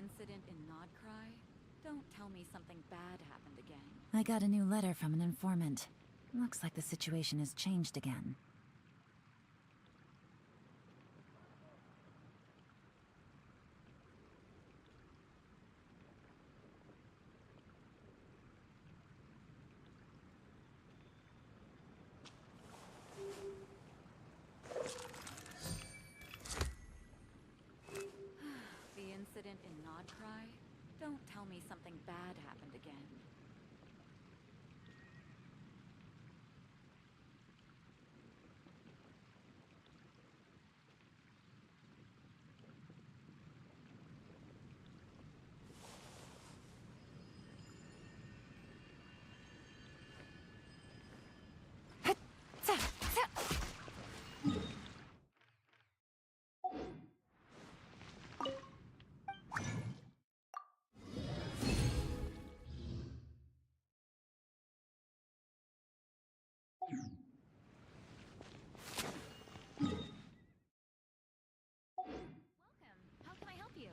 incident in Nodcry? Don't tell me something bad happened again. I got a new letter from an informant. Looks like the situation has changed again. The incident in Nodcry? Don't tell me something bad happened again. Welcome. How can I help you?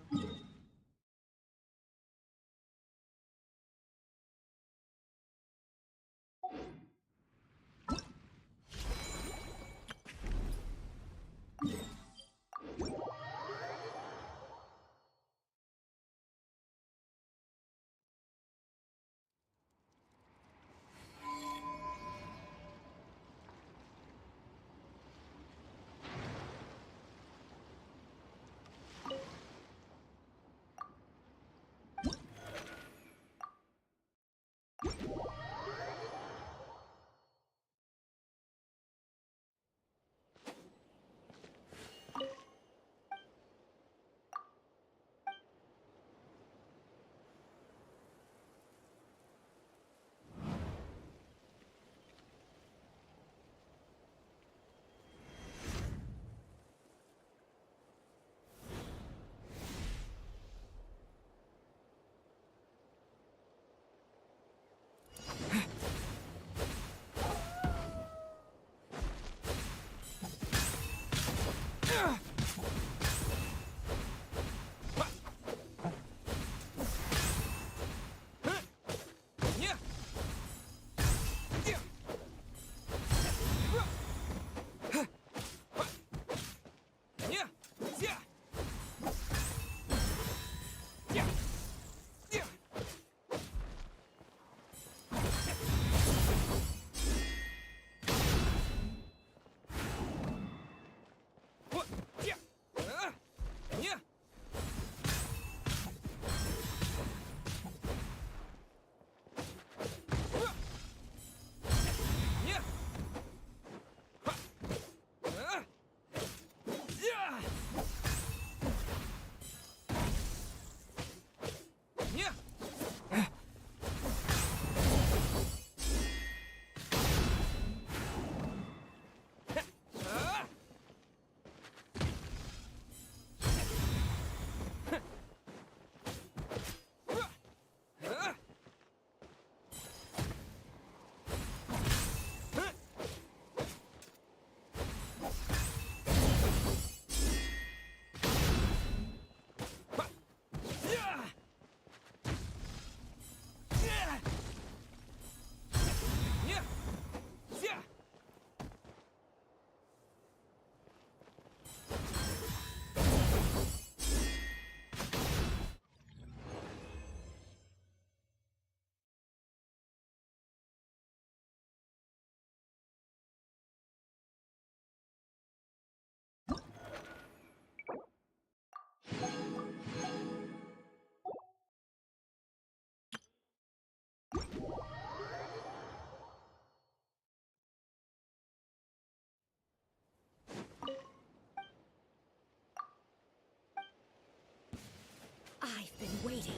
I've been waiting.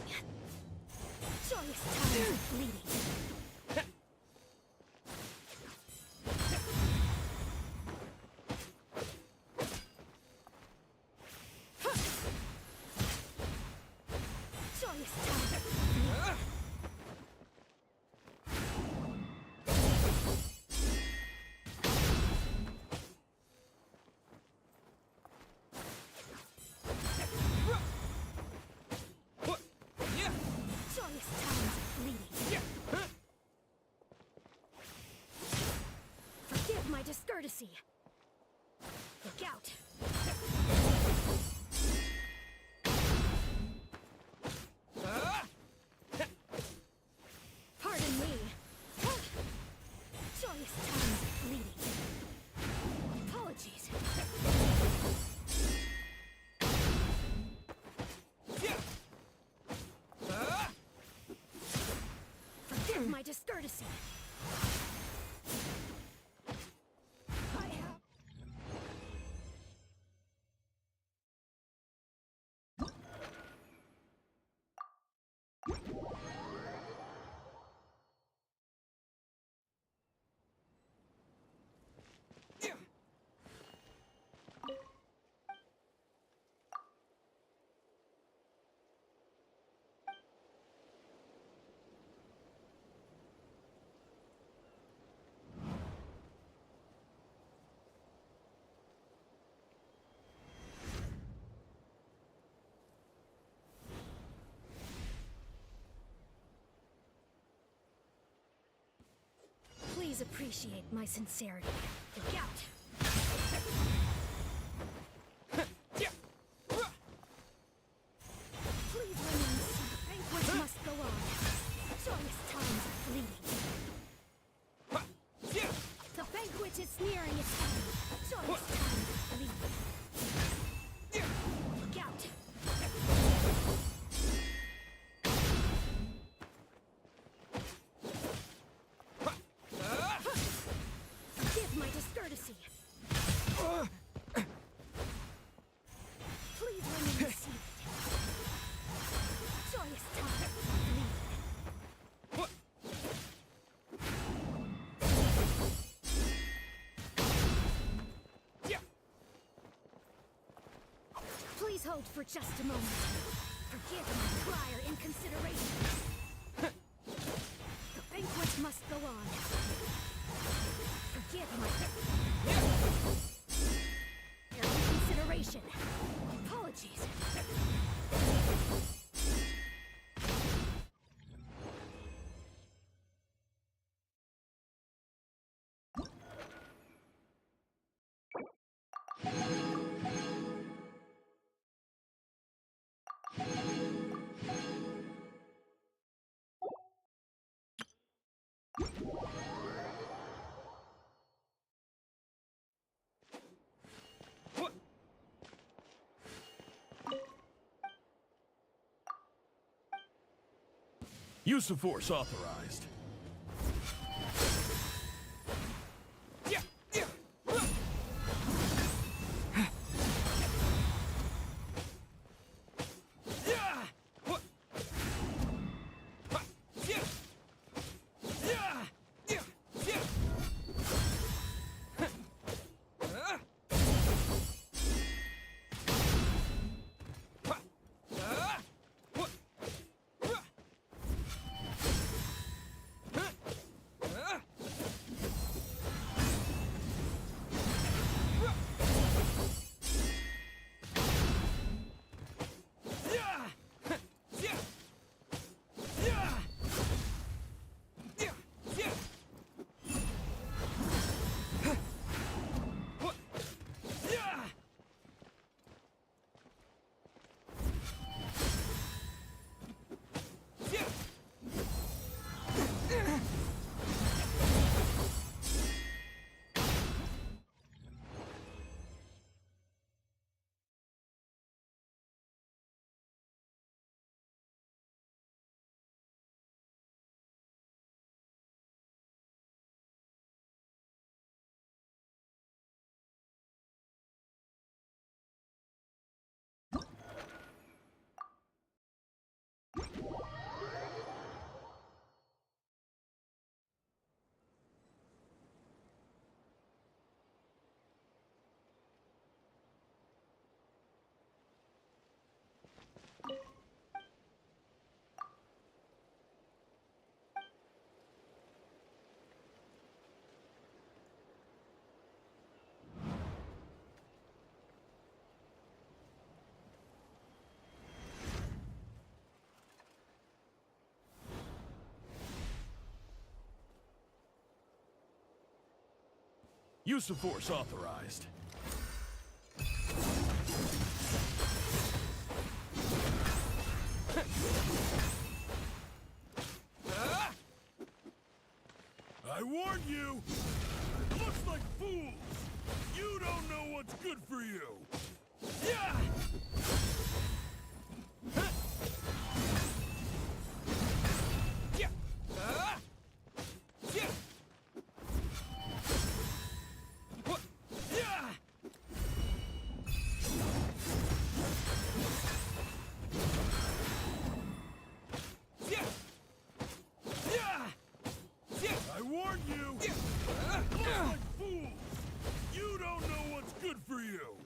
Joyous times of bleeding. Joyous times of bleeding. discourtesy. Look out! Pardon me. Joyous times of bleeding. Apologies. Forgive my discourtesy. I have... Please appreciate my sincerity. Look out! Please remain seated. Banquets must go on. Joyous times are fleeting. The banquet is nearing its end. Joyous times are fleeting. Look out! Forgive my discourtesy. Please remain seated. Joyous times are fleeting. Please hold for just a moment. Forgive my prior inconsideration. The banquet must go on. Forgive my inconsideration. Apologies. Use of force authorized. Use of force authorized. I warn you! Looks like fools! You don't know what's good for you! Yeah! I warn you! Look like fools! You don't know what's good for you!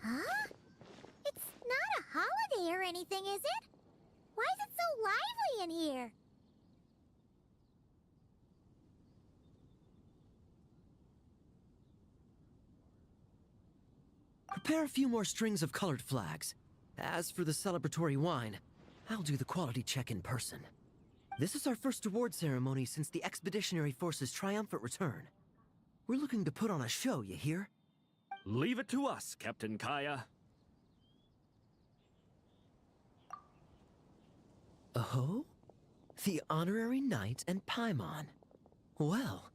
Huh? It's not a holiday or anything, is it? Why is it so lively in here? Prepare a few more strings of colored flags. As for the celebratory wine, I'll do the quality check in person. This is our first award ceremony since the Expeditionary Force's triumphant return. We're looking to put on a show, you hear? Leave it to us, Captain Kaya. Oh? The Honorary Knight and Paimon. Well,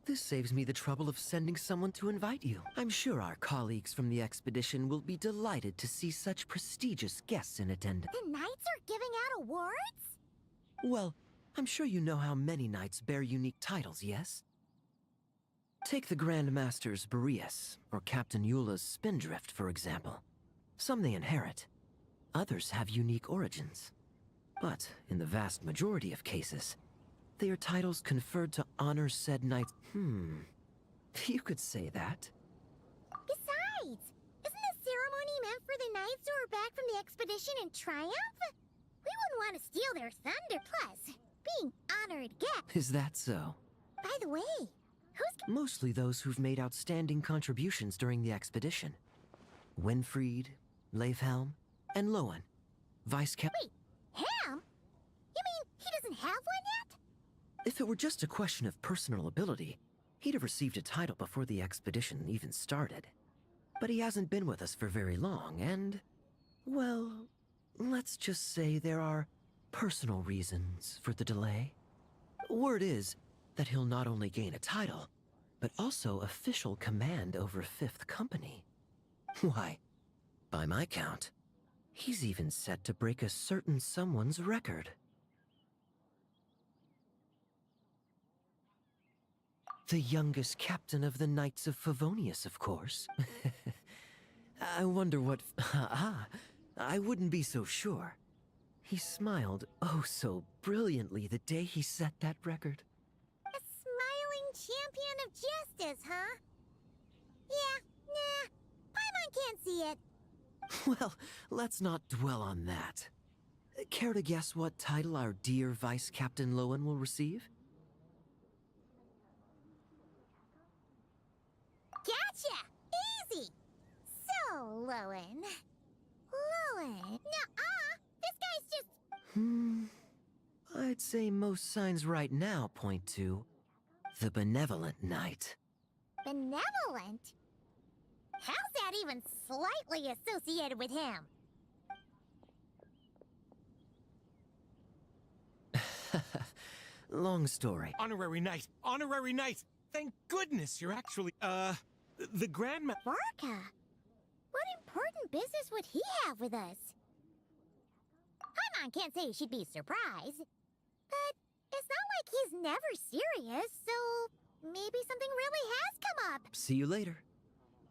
This saves me the trouble of sending someone to invite you. I'm sure our colleagues from the expedition will be delighted to see such prestigious guests in attendance. The knights are giving out awards? Well, I'm sure you know how many knights bear unique titles, yes? Take the Grand Master's Boreas, or Captain Eula's Spindrift, for example. Some they inherit. Others have unique origins. But in the vast majority of cases, they are titles conferred to honor said knights. You could say that. Besides, isn't the ceremony meant for the knights who are back from the expedition in triumph? We wouldn't want to steal their thunder. Plus, being honored guests. Is that so? By the way, who's... Mostly those who've made outstanding contributions during the expedition. Winfried, Leifhelm, and Lohen. Vice Cap... Wait, Ham? You mean he doesn't have one yet? If it were just a question of personal ability, he'd have received a title before the expedition even started. But he hasn't been with us for very long, and... well, let's just say there are personal reasons for the delay. Word is that he'll not only gain a title, but also official command over 5th Company. Why, by my count, he's even set to break a certain someone's record. The youngest captain of the Knights of Favonius, of course. I wonder what... I wouldn't be so sure. He smiled oh so brilliantly the day he set that record. A smiling champion of justice, huh? Yeah, nah. Paimon can't see it. Well, let's not dwell on that. Care to guess what title our dear Vice Captain Lohen will receive? Gotcha! Easy! So, Lohen... Nuh-uh! This guy's just... I'd say most signs right now point to the Benevolent Knight. benevolent? How's that even slightly associated with him? Long story. Honorary knight! Honorary knight! Thank goodness you're actually, the Grandma... Varka? What important business would he have with us? Paimon can't say she'd be surprised. But it's not like he's never serious, so maybe something really has come up. See you later.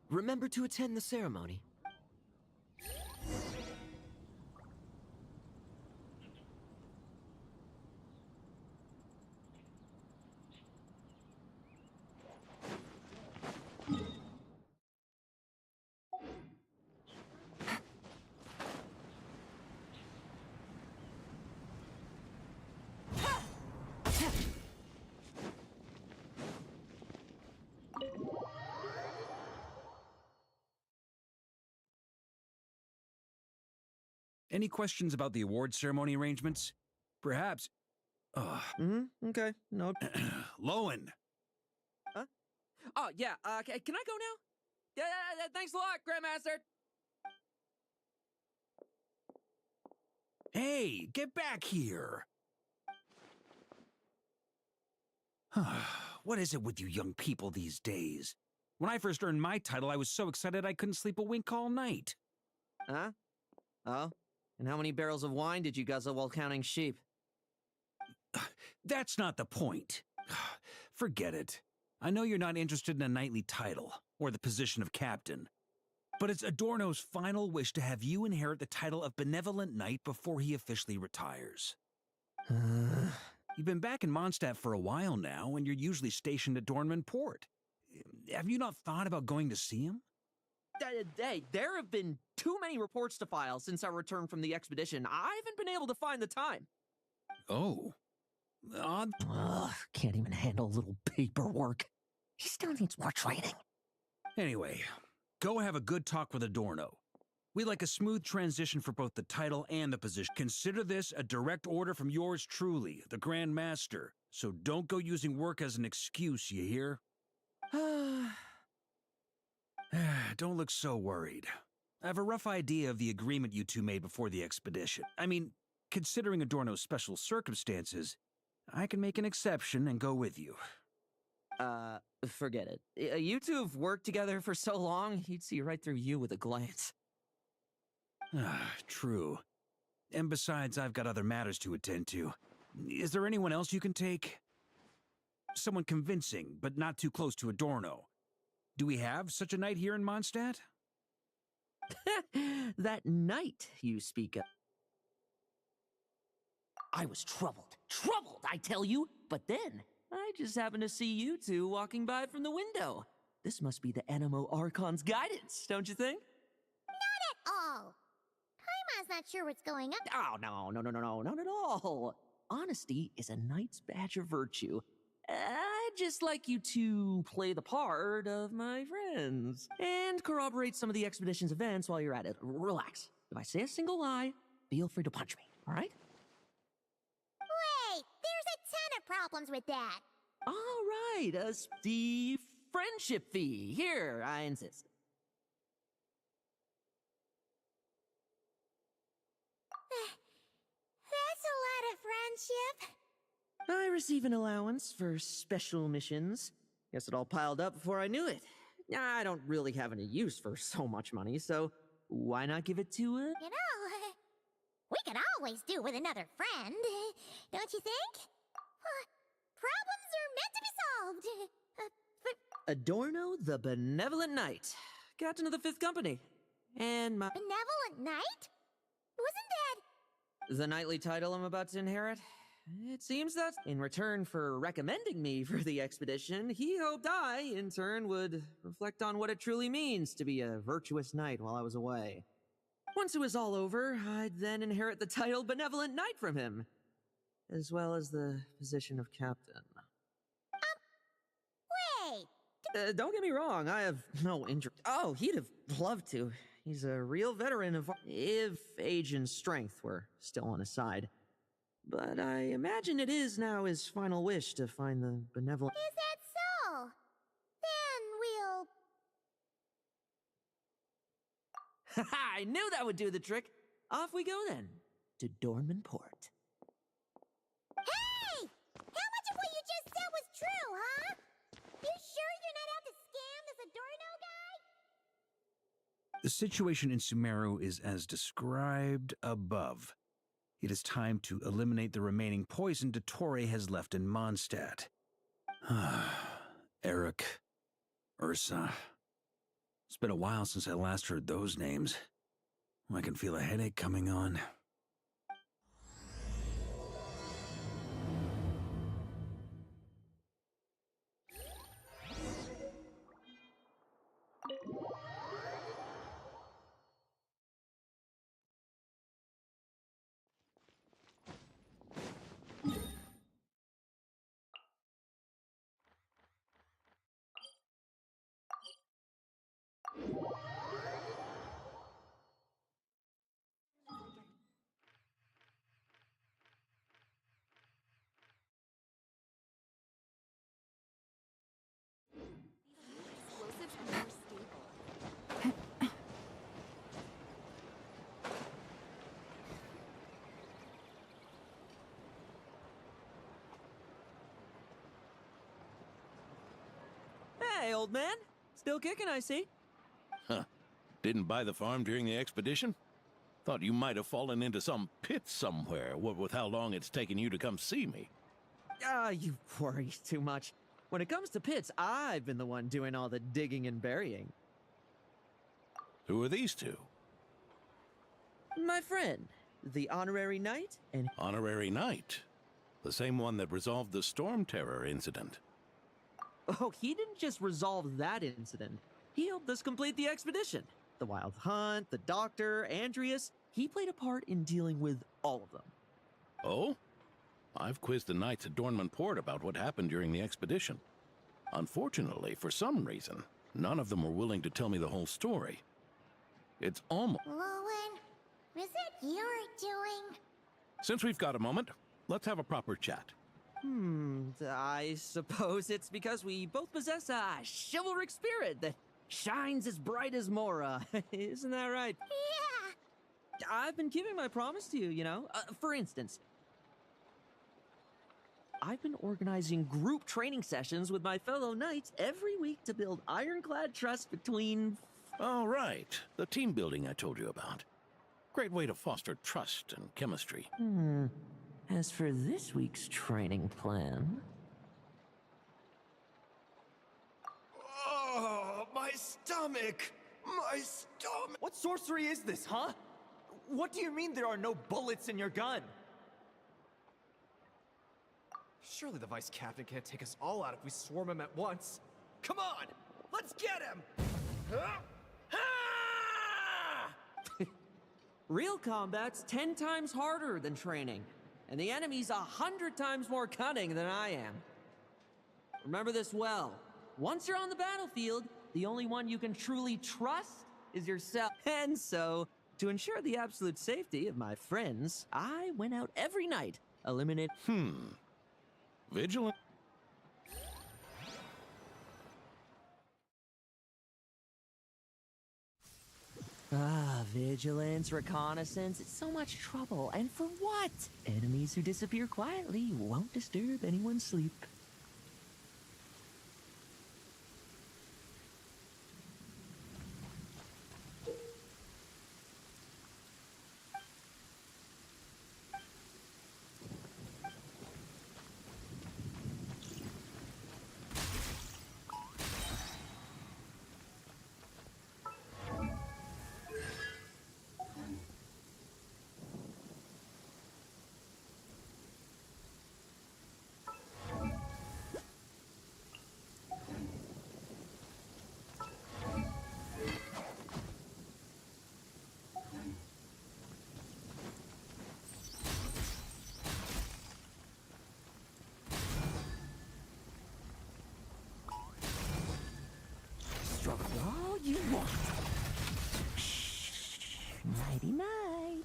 Remember to attend the ceremony. Any questions about the award ceremony arrangements? Perhaps... Okay. No. Lohen! Huh? Oh, yeah. Can I go now? Yeah, thanks a lot, Grandmaster. Hey, get back here! What is it with you young people these days? When I first earned my title, I was so excited I couldn't sleep a wink all night. Huh? Oh? And how many barrels of wine did you guzzle while counting sheep? That's not the point. Forget it. I know you're not interested in a knightly title, or the position of captain. But it's Adorno's final wish to have you inherit the title of Benevolent Knight before he officially retires. You've been back in Mondstadt for a while now, and you're usually stationed at Dornman Port. Have you not thought about going to see him? Hey, there have been too many reports to file since our return from the expedition. I haven't been able to find the time. Oh. Odd. Ugh, can't even handle a little paperwork. He still needs more training. Anyway, go have a good talk with Adorno. We'd like a smooth transition for both the title and the position. Consider this a direct order from yours truly, the Grand Master. So don't go using work as an excuse, you hear? Don't look so worried. I have a rough idea of the agreement you two made before the expedition. I mean, considering Adorno's special circumstances, I can make an exception and go with you. Forget it. You two have worked together for so long, he'd see right through you with a glance. True. And besides, I've got other matters to attend to. Is there anyone else you can take? Someone convincing, but not too close to Adorno. Do we have such a knight here in Mondstadt? That knight you speak of. I was troubled, I tell you. But then, I just happened to see you two walking by from the window. This must be the Animo Archon's guidance, don't you think? Not at all. Paimon's not sure what's going on. Oh, no, not at all. Honesty is a knight's badge of virtue. I'd just like you to play the part of my friends and corroborate some of the expedition's events while you're at it. Relax. If I say a single lie, feel free to punch me, all right? Wait, there's a ton of problems with that. All right, the friendship fee. Here, I insist. That's a lot of friendship. I receive an allowance for special missions. Guess it all piled up before I knew it. I don't really have any use for so much money, so why not give it to You know, we could always do with another friend, don't you think? Problems are meant to be solved. Adorno the Benevolent Knight, Captain of the Fifth Company. And my... Benevolent Knight? Wasn't that... The knightly title I'm about to inherit? It seems that, in return for recommending me for the expedition, he hoped I, in turn, would reflect on what it truly means to be a virtuous knight while I was away. Once it was all over, I'd then inherit the title Benevolent Knight from him, as well as the position of captain. Wait! Don't get me wrong, I have no interest. Oh, he'd have loved to. He's a real veteran of... if age and strength were still on his side. But I imagine it is now his final wish to find the benevolent... Is that so? Then we'll... I knew that would do the trick. Off we go then, to Dorman Port. Hey! How much of what you just said was true, huh? You sure you're not out to scam this Adorno guy? The situation in Sumeru is as described above. It is time to eliminate the remaining poison Dottore has left in Mondstadt. Eric, Ursa. It's been a while since I last heard those names. I can feel a headache coming on. Explosives are more stable. Hey, old man. Still kicking, I see. Huh. Didn't buy the farm during the expedition? Thought you might have fallen into some pit somewhere, what with how long it's taken you to come see me. You worry too much. When it comes to pits, I've been the one doing all the digging and burying. Who are these two? My friend, the honorary knight, and... Honorary Knight. The same one that resolved the Storm Terror incident. Oh, he didn't just resolve that incident. He helped us complete the expedition. The Wild Hunt, the Doctor, Andreas. He played a part in dealing with all of them. Oh? I've quizzed the knights at Dorman Port about what happened during the expedition. Unfortunately, for some reason, none of them were willing to tell me the whole story. It's almost... Lohen, was it you were doing? Since we've got a moment, let's have a proper chat. I suppose it's because we both possess a chivalric spirit that shines as bright as Mora. Isn't that right? Yeah. I've been keeping my promise to you, you know. For instance, I've been organizing group training sessions with my fellow knights every week to build ironclad trust between... All right, the team building I told you about. Great way to foster trust and chemistry. As for this week's training plan... Oh, my stomach! My stomach! What sorcery is this, huh? What do you mean there are no bullets in your gun? Surely the vice captain can't take us all out if we swarm him at once. Come on! Let's get him! Real combat's 10 times harder than training, and the enemy's 100 times more cunning than I am. Remember this well. Once you're on the battlefield, the only one you can truly trust is yourself. And so, to ensure the absolute safety of my friends, I went out every night, eliminate... Vigilant. Vigilance, reconnaissance, it's so much trouble. And for what? Enemies who disappear quietly won't disturb anyone's sleep. Struggle all you want. Nighty night.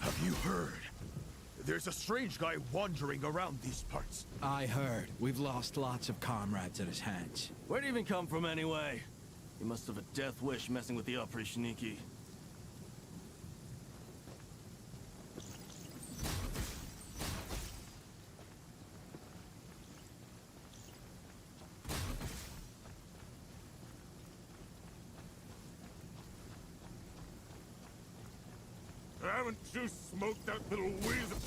Have you heard? There's a strange guy wandering around these parts. I heard. We've lost lots of comrades at his hands. Where'd he even come from anyway? He must have a death wish messing with the Oprishniki. Haven't you smoked that little weasel?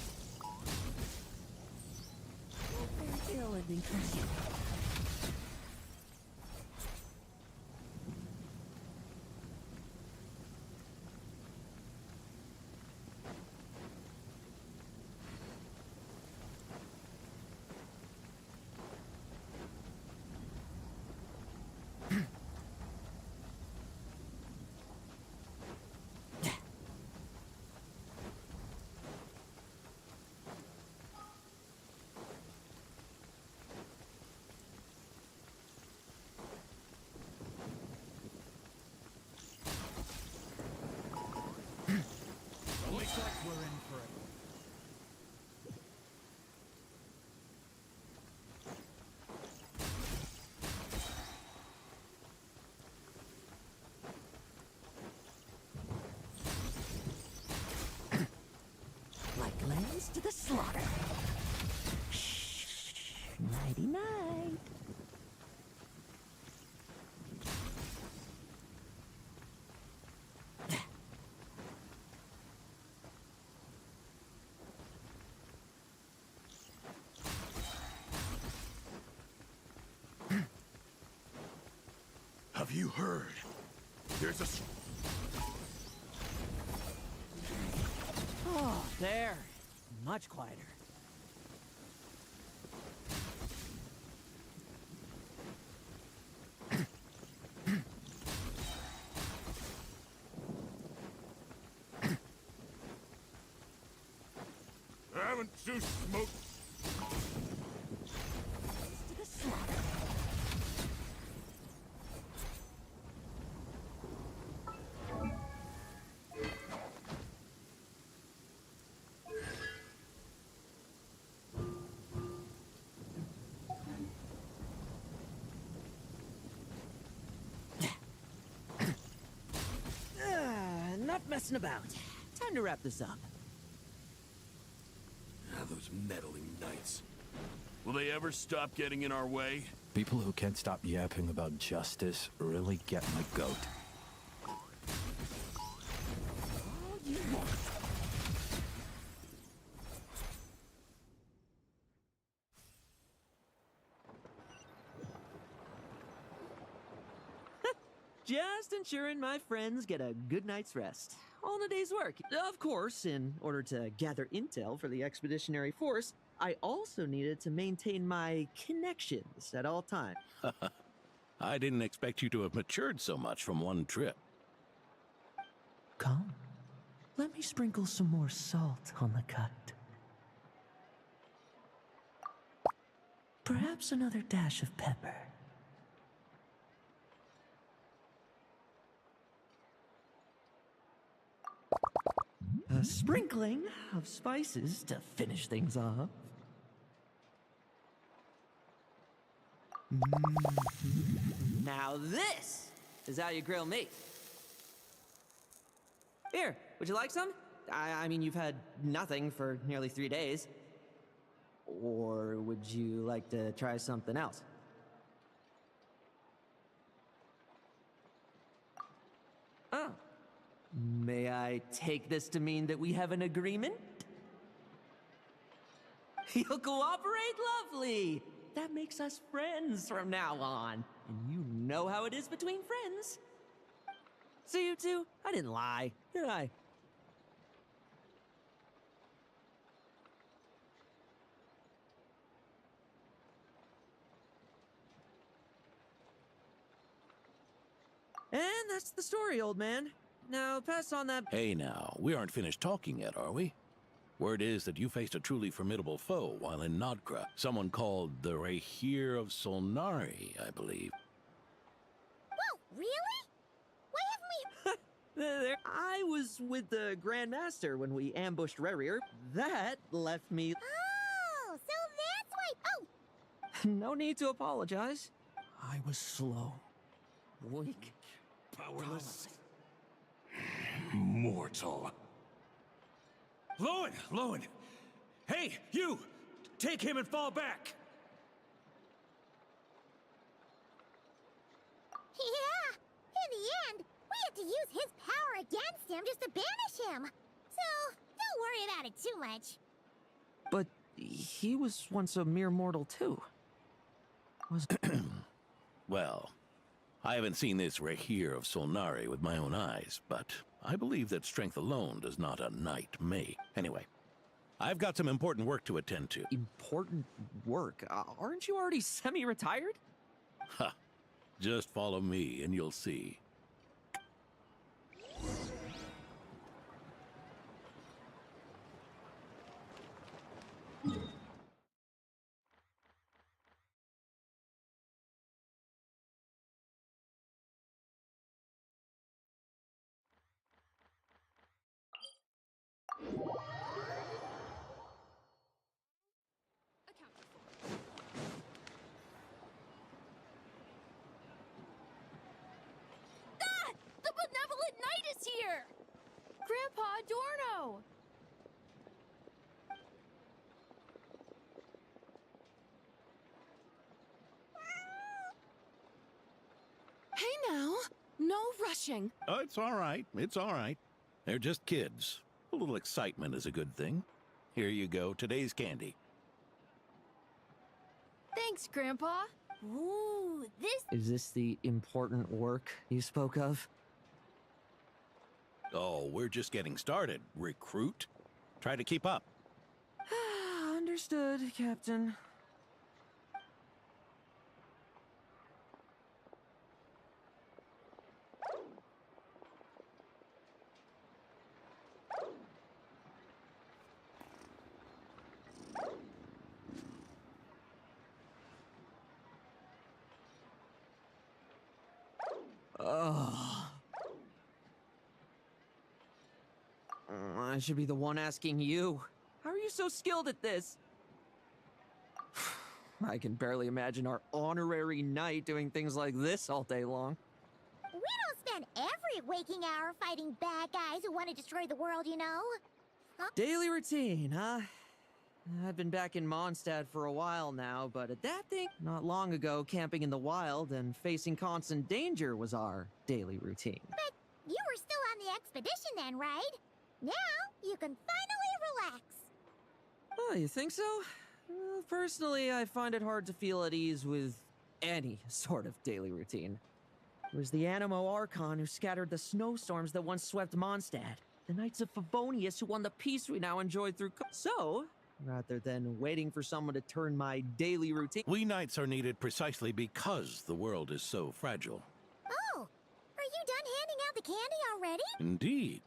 Looks like we're in for it. Like lambs to the slaughter. Nighty night. Have you heard? There's a... Oh, there. Much quieter. Haven't you smoked? messing about. Time to wrap this up. Ah, those meddling knights. Will they ever stop getting in our way? People who can't stop yapping about justice really get my goat. Just ensuring my friends get a good night's rest. All in a day's work. Of course, in order to gather intel for the expeditionary force, I also needed to maintain my connections at all times. I didn't expect you to have matured so much from one trip. Come. Let me sprinkle some more salt on the cut. Perhaps another dash of pepper. A sprinkling of spices to finish things off. Now this is how you grill meat. Here, would you like some? I mean, you've had nothing for nearly 3 days. Or would you like to try something else? Oh. May I take this to mean that we have an agreement? You'll cooperate? Lovely! That makes us friends from now on. And you know how it is between friends. See, you two, I didn't lie, did I? And that's the story, old man. Now, pass on that. Hey now, we aren't finished talking yet, are we? Word is that you faced a truly formidable foe while in Nodkra. Someone called the Rahir of Solnari, I believe. Whoa, really? Why haven't we... I was with the Grand Master when we ambushed Rerir. That left me... Oh, so that's why... Oh! No need to apologize. I was slow. Weak. Powerless. Mortal. Lohen! Hey, you! Take him and fall back! Yeah! In the end, we had to use his power against him just to banish him. So, don't worry about it too much. But he was once a mere mortal, too. Was... Well, I haven't seen this Rahir of Solnari with my own eyes, but I believe that strength alone does not a knight make. Anyway, I've got some important work to attend to. Important work? Aren't you already semi-retired? Ha! Just follow me and you'll see. The benevolent knight is here! Grandpa Adorno! Hey now, no rushing. Oh, it's all right. It's all right. They're just kids. A little excitement is a good thing. Here you go, today's candy. Thanks, Grandpa. Ooh, this... Is this the important work you spoke of? Oh, we're just getting started, recruit. Try to keep up. Understood, Captain. I should be the one asking you. How are you so skilled at this? I can barely imagine our honorary knight doing things like this all day long. We don't spend every waking hour fighting bad guys who want to destroy the world, you know? Daily routine, huh? I've been back in Mondstadt for a while now, but at that thing, not long ago, camping in the wild and facing constant danger was our daily routine. But you were still on the expedition then, right? Now you can finally relax. Oh, you think so? Personally, I find it hard to feel at ease with any sort of daily routine. It was the Animo Archon who scattered the snowstorms that once swept Mondstadt. The Knights of Favonius who won the peace we now enjoy through So, rather than waiting for someone to turn my daily routine... We knights are needed precisely because the world is so fragile. Oh, are you done handing out the candy already? Indeed.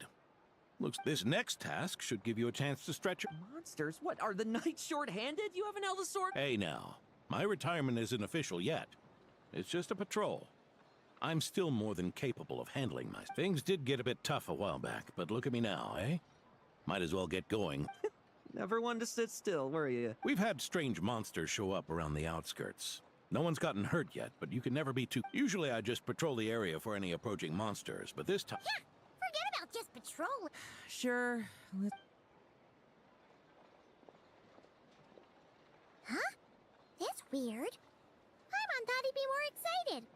Looks this next task should give you a chance to stretch your... Monsters? What, are the Knights short-handed? You haven't held a sword? Hey now, my retirement isn't official yet. It's just a patrol. I'm still more than capable of handling my... Things did get a bit tough a while back, but look at me now, eh? Might as well get going. Never one to sit still, were you? We've had strange monsters show up around the outskirts. No one's gotten hurt yet, but you can never be too... Usually I just patrol the area for any approaching monsters, but this time... Yeah, forget about just patrol. Sure. Huh? That's weird. Paimon thought he'd be more excited.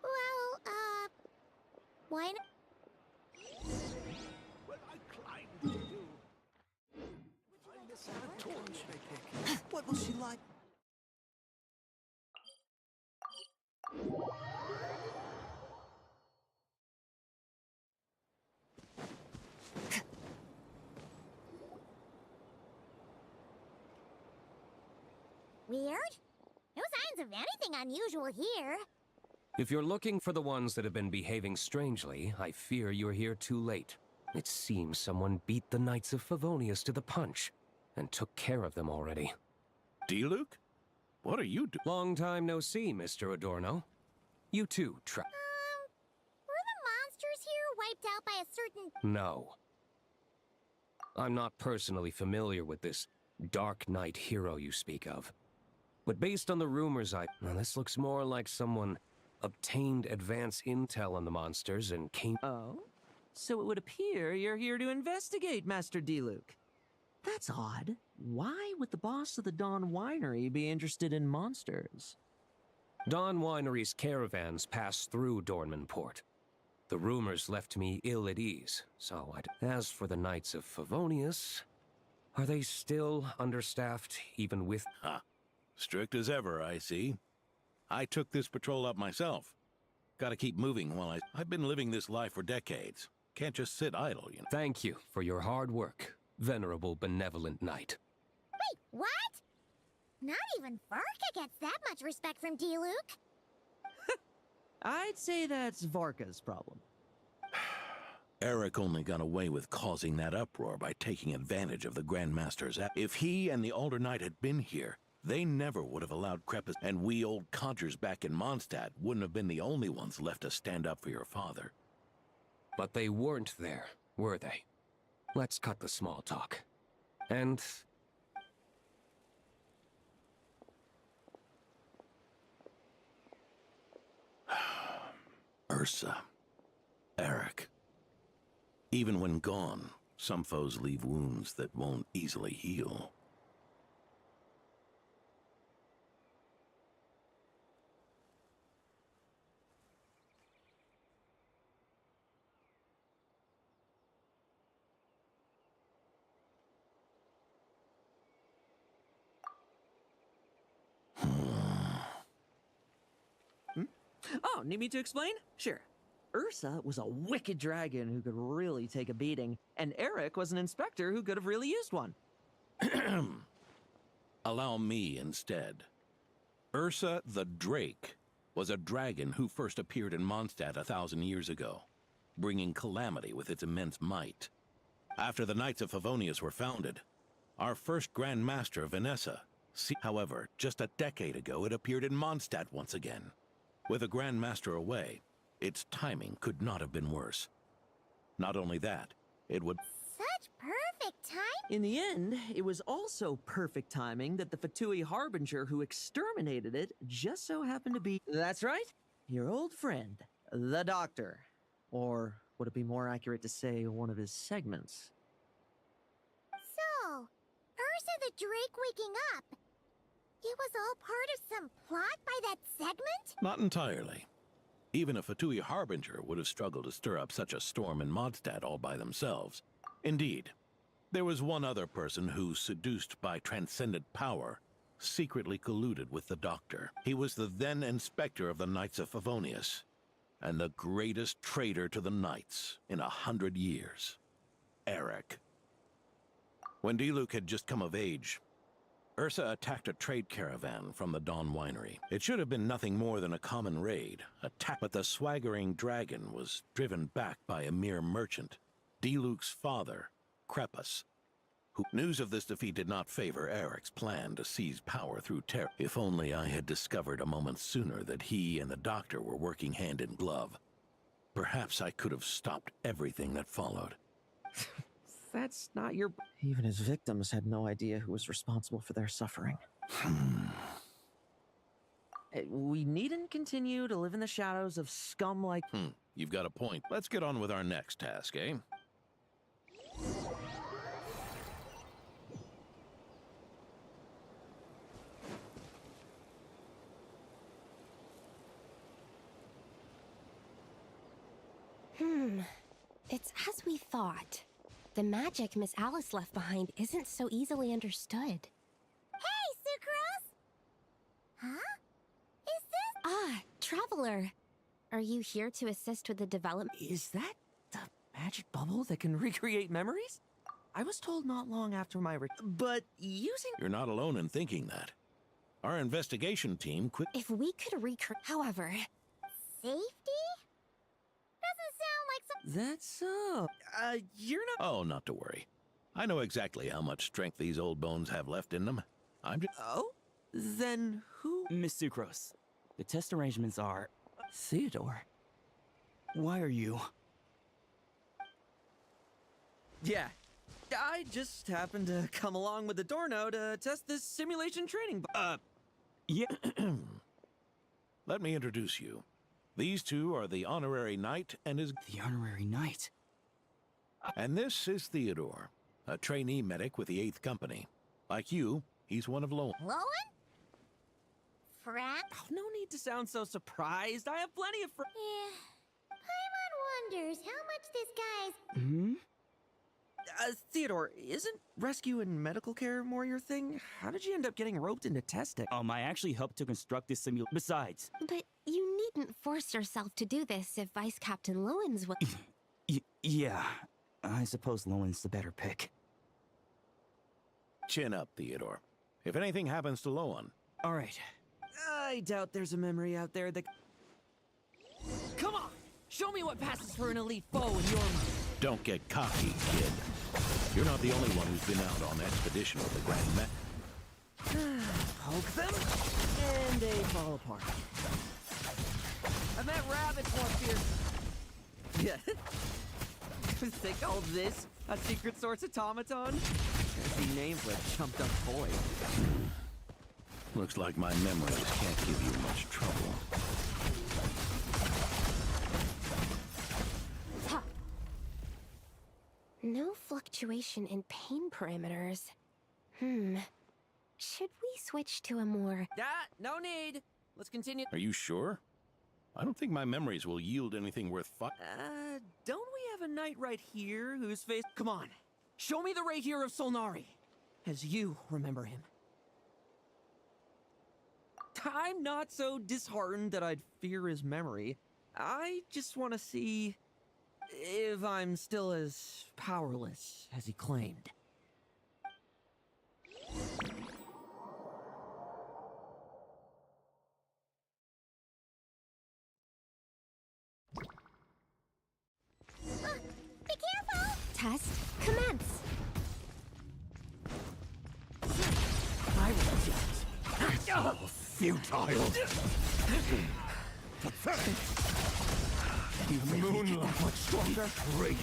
Well, why not? Well, I climbed to do. I miss out a torch. What will she like? Weird? No signs of anything unusual here. If you're looking for the ones that have been behaving strangely, I fear you're here too late. It seems someone beat the Knights of Favonius to the punch, and took care of them already. D-Luke? What are you doing? Long time no see, Mr. Adorno. You too, Were the monsters here wiped out by a certain... No. I'm not personally familiar with this Dark Knight hero you speak of. But based on the rumors Now, this looks more like someone obtained advance intel on the monsters and came... Oh? So it would appear you're here to investigate, Master D-Luke. That's odd. Why would the boss of the Dawn Winery be interested in monsters? Dawn Winery's caravans pass through Dornman Port. The rumors left me ill at ease, so As for the Knights of Favonius, are they still understaffed, even with... Ha! Strict as ever, I see. I took this patrol up myself. Gotta keep moving while I've been living this life for decades. Can't just sit idle, you know. Thank you for your hard work, venerable benevolent knight. Wait, what? Not even Varka gets that much respect from D-Luke. I'd say that's Varka's problem. Eric only got away with causing that uproar by taking advantage of the Grandmaster's... If he and the Alder Knight had been here, they never would have allowed Crepus, and we old codgers back in Mondstadt wouldn't have been the only ones left to stand up for your father. But they weren't there, were they? Let's cut the small talk. And... Ursa. Eric. Even when gone, some foes leave wounds that won't easily heal. Oh, need me to explain? Sure. Ursa was a wicked dragon who could really take a beating, and Eric was an inspector who could have really used one. Allow me instead. Ursa the Drake was a dragon who first appeared in Mondstadt 1,000 years ago, bringing calamity with its immense might. After the Knights of Favonius were founded, our first Grand Master, Vanessa, however, just a decade ago it appeared in Mondstadt once again. With a Grand Master away, its timing could not have been worse. Not only that, it would... Such perfect perfect time. In the end, it was also perfect timing that the Fatui Harbinger who exterminated it just so happened to be... That's right, your old friend, the Doctor. Or would it be more accurate to say one of his segments? So, Ursa the Drake waking up. It was all part of some plot by that segment? Not entirely. Even a Fatui Harbinger would have struggled to stir up such a storm in Mondstadt all by themselves. Indeed, there was one other person who, seduced by transcendent power, secretly colluded with the Doctor. He was the then Inspector of the Knights of Favonius, and the greatest traitor to the Knights in 100 years. Eric. When Diluc had just come of age, Ursa attacked a trade caravan from the Dawn Winery. It should have been nothing more than a common raid, but the swaggering dragon was driven back by a mere merchant, Diluc's father, Crepus. News of this defeat did not favor Eric's plan to seize power through terror. If only I had discovered a moment sooner that he and the Doctor were working hand in glove. Perhaps I could have stopped everything that followed. That's not your... Even his victims had no idea who was responsible for their suffering. We needn't continue to live in the shadows of scum like... You've got a point. Let's get on with our next task, eh? It's as we thought. The magic Miss Alice left behind isn't so easily understood. Hey, Sucrose! Huh? Is this... Ah, Traveler. Are you here to assist with the development? Is that the magic bubble that can recreate memories? I was told not long after my but using... You're not alone in thinking that. Our investigation team quit... If we could recreate... However... Safety? Doesn't sound like some... That's so... you're not... Oh, not to worry. I know exactly how much strength these old bones have left in them. I'm just... Oh? Then who... Miss Sucrose, the test arrangements are... Theodore. Why are you... Yeah. I just happened to come along with the Dorno to test this simulation training... Yeah. Let me introduce you. These two are the Honorary Knight and his... The Honorary Knight? And this is Theodore, a trainee medic with the 8th Company. Like you, he's one of Lohen. Lohen? Friend? Oh, no need to sound so surprised. I have plenty of friends. Yeah. Paimon wonders how much this guy's... Theodore, isn't rescue and medical care more your thing? How did you end up getting roped into testing? I actually helped to construct this simulation. Besides... But you needn't force yourself to do this if Vice Captain Lowen's will... Yeah, I suppose Lowen's the better pick. Chin up, Theodore. If anything happens to Lowen... All right. I doubt there's a memory out there that... Come on! Show me what passes for an elite foe in your mind. Don't get cocky, kid. You're not the only one who's been out on expedition with the Grand Met. Poke them, and they fall apart. I met rabbits more fierce. Yeah. They call this a secret source automaton? Fancy name for a chumped up boy. Looks like my memories can't give you much trouble. No fluctuation in pain parameters. Should we switch to a more... No need. Let's continue. Are you sure? I don't think my memories will yield anything worth don't we have a knight right here whose face... Come on. Show me the Rahier of Solnari, as you remember him. I'm not so disheartened that I'd fear his memory. I just want to see... if I'm still as powerless as he claimed. Be careful! Test commence. I refuse. It's all futile. Pathetic. You really get that much stronger? Great.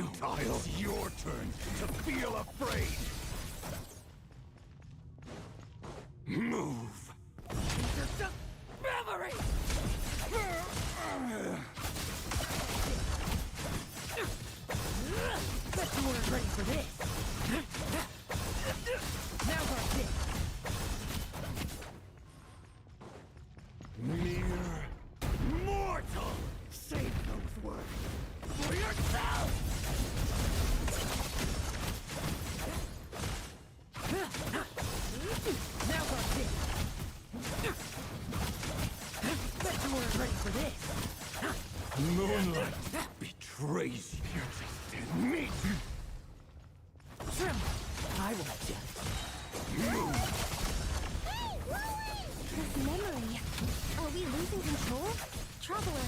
futile. It's your turn to feel afraid. Move. Just memory! Bet you weren't ready for this. Now watch it. Mere mortal! Save those words for yourself! Now watch it. Bet you weren't ready for this. Moonlight betrays you. You're just dead meat. Tremble. I won't judge. Hey, Lohen! This memory. Are we losing control? Traveler,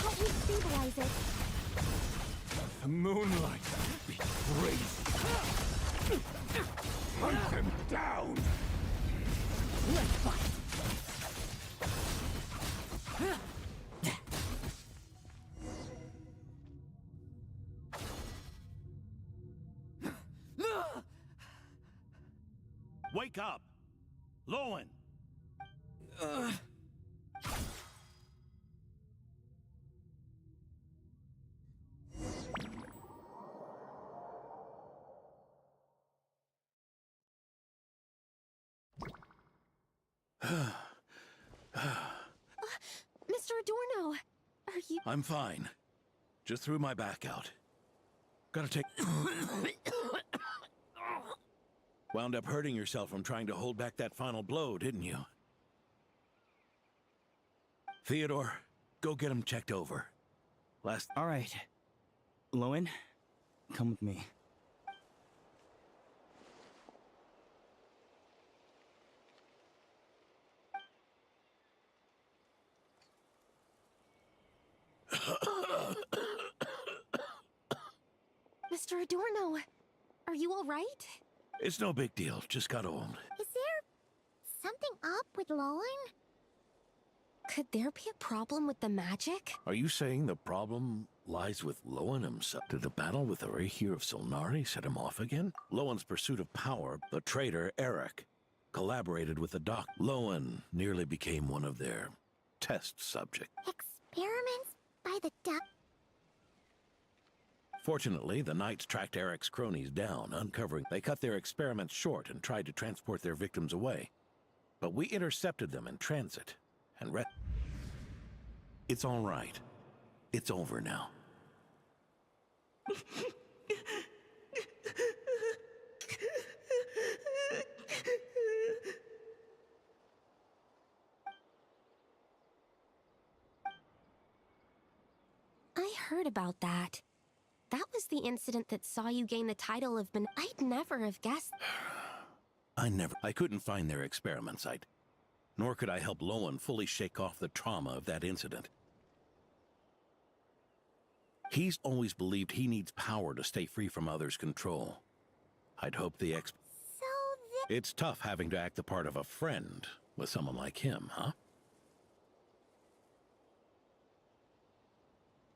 help me stabilize it. The moonlight betrays you. Hunt them down! Let's fight. Wake up! Lohen! Mr. Adorno, are you... I'm fine. Just threw my back out. Gotta take... Wound up hurting yourself from trying to hold back that final blow, didn't you? Theodore, go get him checked over. All right. Lohen, come with me. Mr. Adorno, are you all right? It's no big deal, just got old. Is there something up with Lohen? Could there be a problem with the magic? Are you saying the problem lies with Lohen himself? Did the battle with the Rahir of Solnari set him off again? Lohen's pursuit of power, the traitor Eric, collaborated with the doc. Lohen nearly became one of their test subjects. Experiments by the duck? Fortunately, the Knights tracked Eric's cronies down, uncovering. They cut their experiments short and tried to transport their victims away. But we intercepted them in transit, and It's all right. It's over now. I heard about that. That was the incident that saw you gain the title of I'd never have guessed. I couldn't find their experiment site. Nor could I help Lohen fully shake off the trauma of that incident. He's always believed he needs power to stay free from others' control. I'd hoped the It's tough having to act the part of a friend with someone like him, huh?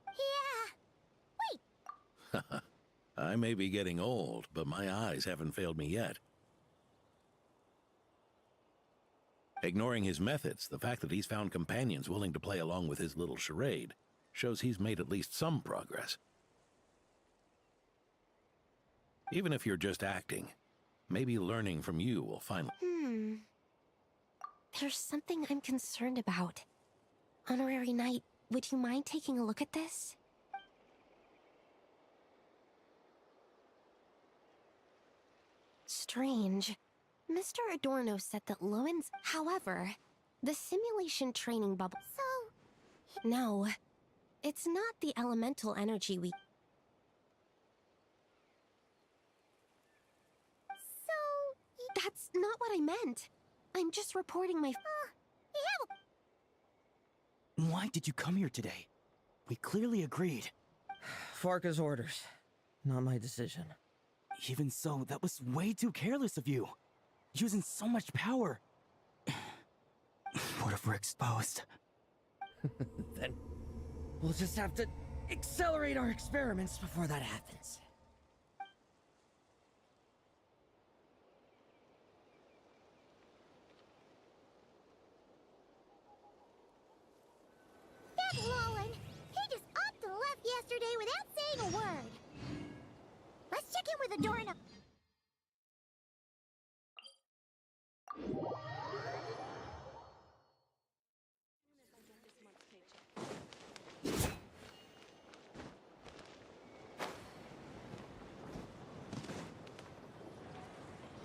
Yeah. Wait. I may be getting old, but my eyes haven't failed me yet. Ignoring his methods, the fact that he's found companions willing to play along with his little charade shows he's made at least some progress. Even if you're just acting, maybe learning from you will finally... There's something I'm concerned about. Honorary Knight, would you mind taking a look at this? Strange. Mr. Adorno said that Lohen's... However, the simulation training bubble... So... No. It's not the elemental energy we... So... That's not what I meant. I'm just reporting my... Why did you come here today? We clearly agreed. Farka's orders. Not my decision. Even so, that was way too careless of you. Using so much power. What if we're exposed? Then we'll just have to accelerate our experiments before that happens. That Lohen, he just upped and left yesterday without saying a word. Let's check in with the doorknob.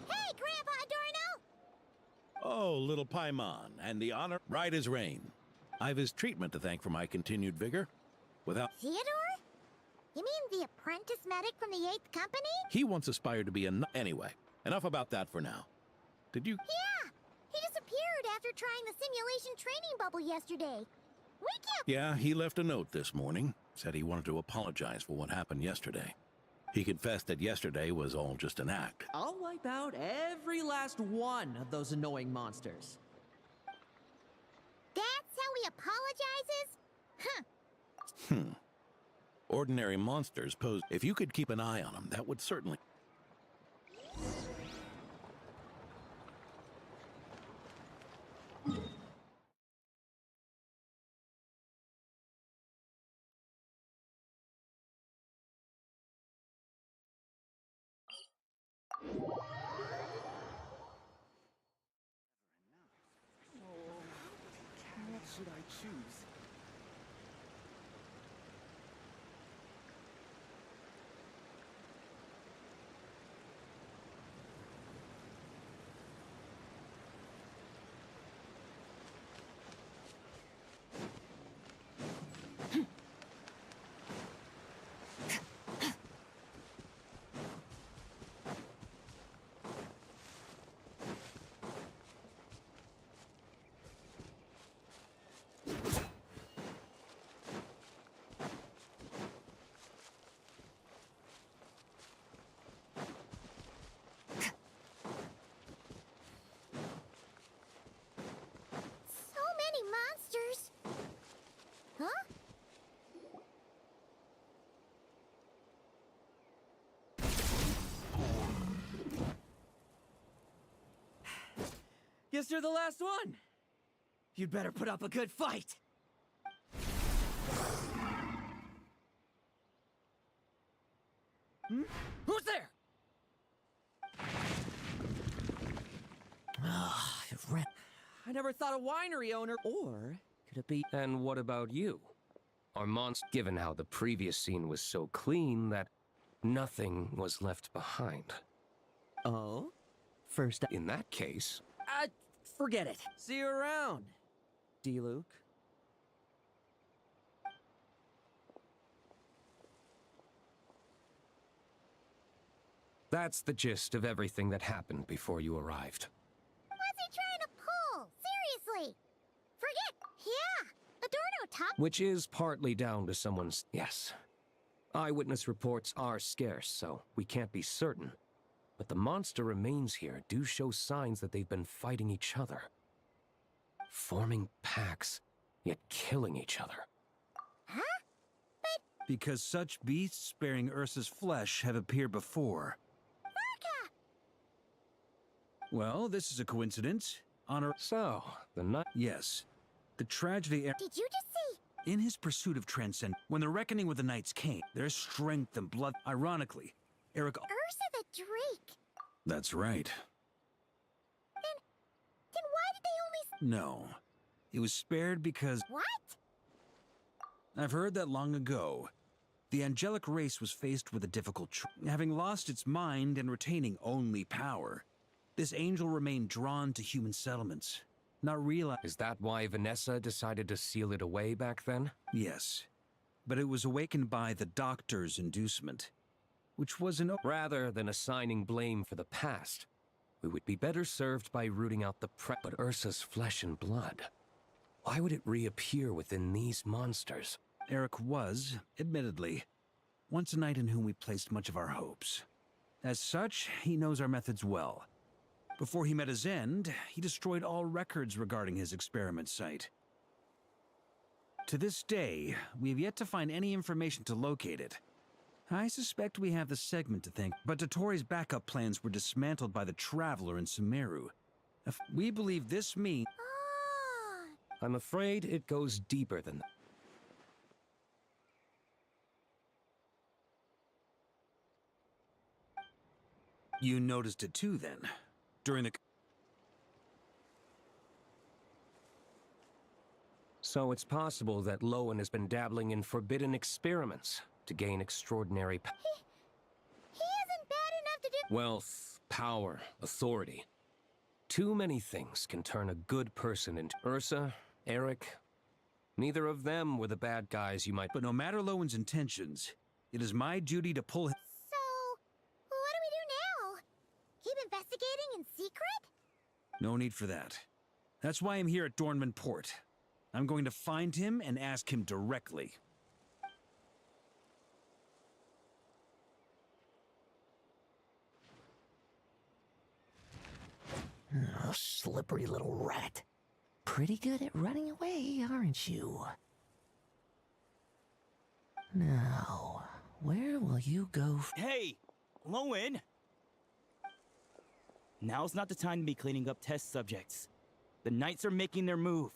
Hey, Grandpa Adorno! Oh, little Paimon, and the honor right as rain. I've his treatment to thank for my continued vigor. Without Theodore? You mean the apprentice medic from the 8th Company? he once aspired to be a anyway. Enough about that for now. Did you? Yeah! He disappeared after trying the simulation training bubble yesterday. We can't... Yeah, he left a note this morning. Said he wanted to apologize for what happened yesterday. He confessed that yesterday was all just an act. I'll wipe out every last one of those annoying monsters. That's how he apologizes? Huh. Ordinary monsters pose. If you could keep an eye on them, that would certainly. What should I choose? So many monsters. Huh? Guess you're the last one. You'd better put up a good fight. Who's there? I never thought a winery owner, or could it be? And what about you? Our monster, given how the previous scene was so clean that nothing was left behind. Oh? First, in that case, forget it. See you around, D-Luke. that's the gist of everything that happened before you arrived. What's he trying to pull? Seriously. Forget. Yeah. Adorno top. Which is partly down to someone's. Yes. Eyewitness reports are scarce, so we can't be certain. But the monster remains here do show signs that they've been fighting each other. Forming packs, yet killing each other. Huh? Because such beasts bearing Ursa's flesh have appeared before. Urka! Well, this is a coincidence. So, the night. Yes. The tragedy. Did you just see? In his pursuit of transcendence, when the reckoning with the Knights came, their strength and blood. Ironically, Eric. Ursa the Drake. That's right. Then why did they only... No. It was spared because. What? I've heard that long ago, the angelic race was faced with a difficult having lost its mind and retaining only power. This angel remained drawn to human settlements, not realize. Is that why Vanessa decided to seal it away back then? Yes. But it was awakened by the doctor's inducement, which was an. Rather than assigning blame for the past, we would be better served by rooting out the But Ursa's flesh and blood. Why would it reappear within these monsters? Eric was, admittedly, once a knight in whom we placed much of our hopes. As such, he knows our methods well. Before he met his end, he destroyed all records regarding his experiment site. To this day, we have yet to find any information to locate it. I suspect we have the segment to thank, but Dotori's backup plans were dismantled by the Traveler in Sumeru. We believe this means... I'm afraid it goes deeper than that. You noticed it too, then? During the... So it's possible that Lohen has been dabbling in forbidden experiments to gain extraordinary He isn't bad enough to do... wealth, power, authority. Too many things can turn a good person into... Ursa, Eric, neither of them were the bad guys you might... But no matter Lowen's intentions, it is my duty to pull him... So, what do we do now? Keep investigating in secret? No need for that. That's why I'm here at Dornman Port. I'm going to find him and ask him directly. Oh, slippery little rat. Pretty good at running away, aren't you? Now, where will you go? Hey, Lohen! Now's not the time to be cleaning up test subjects. The Knights are making their move.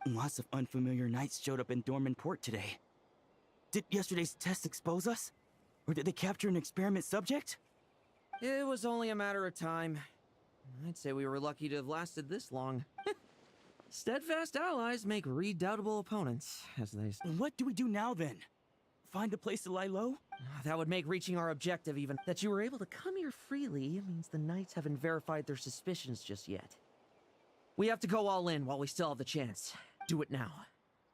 Lots of unfamiliar Knights showed up in Dorman Port today. Did yesterday's test expose us? Or did they capture an experiment subject? It was only a matter of time. I'd say we were lucky to have lasted this long. Steadfast allies make redoubtable opponents, as they say. What do we do now, then? Find a place to lie low? That would make reaching our objective even. That you were able to come here freely means the Knights haven't verified their suspicions just yet. We have to go all in while we still have the chance. Do it now.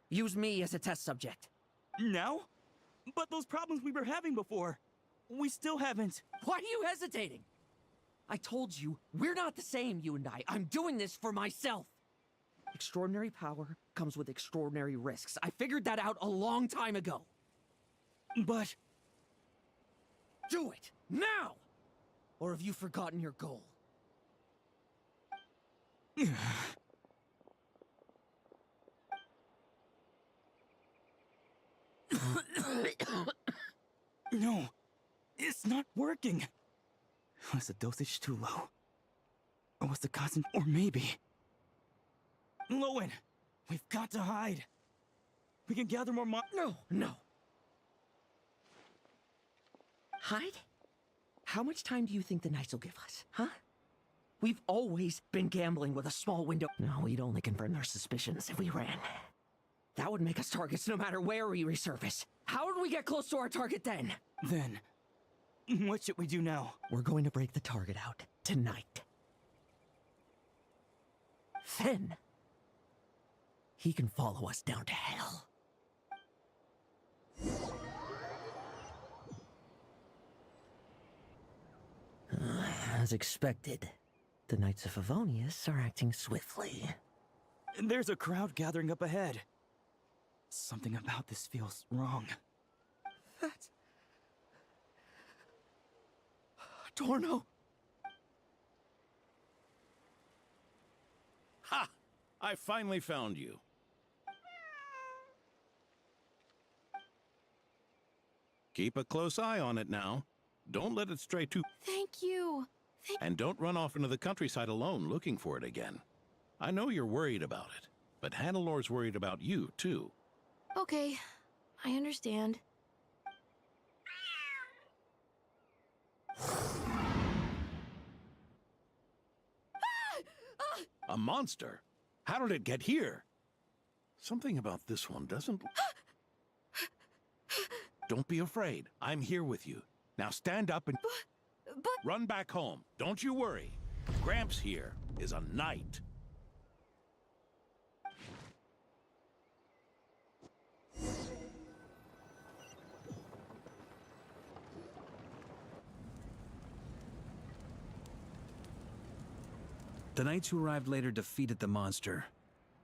Use me as a test subject. Now? But those problems we were having before, we still haven't. Why are you hesitating? I told you, we're not the same, you and I. I'm doing this for myself. Extraordinary power comes with extraordinary risks. I figured that out a long time ago. But... do it, now! Or have you forgotten your goal? No, it's not working. Was the dosage too low? Or was the concent... or maybe... Lohen, we've got to hide. We can gather more No. Hide? How much time do you think the Knights will give us, huh? We've always been gambling with a small window. No, we'd only confirm their suspicions if we ran. That would make us targets no matter where we resurface. How would we get close to our target then? Then, what should we do now? We're going to break the target out tonight. Then, he can follow us down to hell. As expected, the Knights of Favonius are acting swiftly. There's a crowd gathering up ahead. Something about this feels wrong. That's... Torno! Ha! I finally found you. Keep a close eye on it now. Don't let it stray too... Thank you. And don't run off into the countryside alone looking for it again. I know you're worried about it, but Hannelor's worried about you, too. Okay, I understand. A monster? How did it get here? Something about this one doesn't... Don't be afraid. I'm here with you. Now stand up and... But... Run back home. Don't you worry. Gramps here is a knight. The knights who arrived later defeated the monster.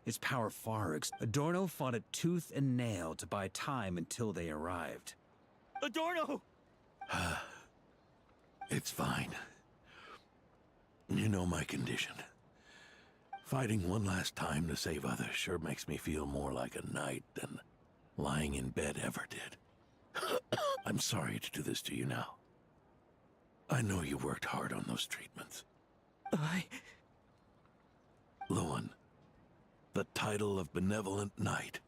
Its power Adorno fought it tooth and nail to buy time until they arrived. Adorno! It's fine. You know my condition. Fighting one last time to save others sure makes me feel more like a knight than lying in bed ever did. I'm sorry to do this to you now. I know you worked hard on those treatments. Lohen, the title of Benevolent Knight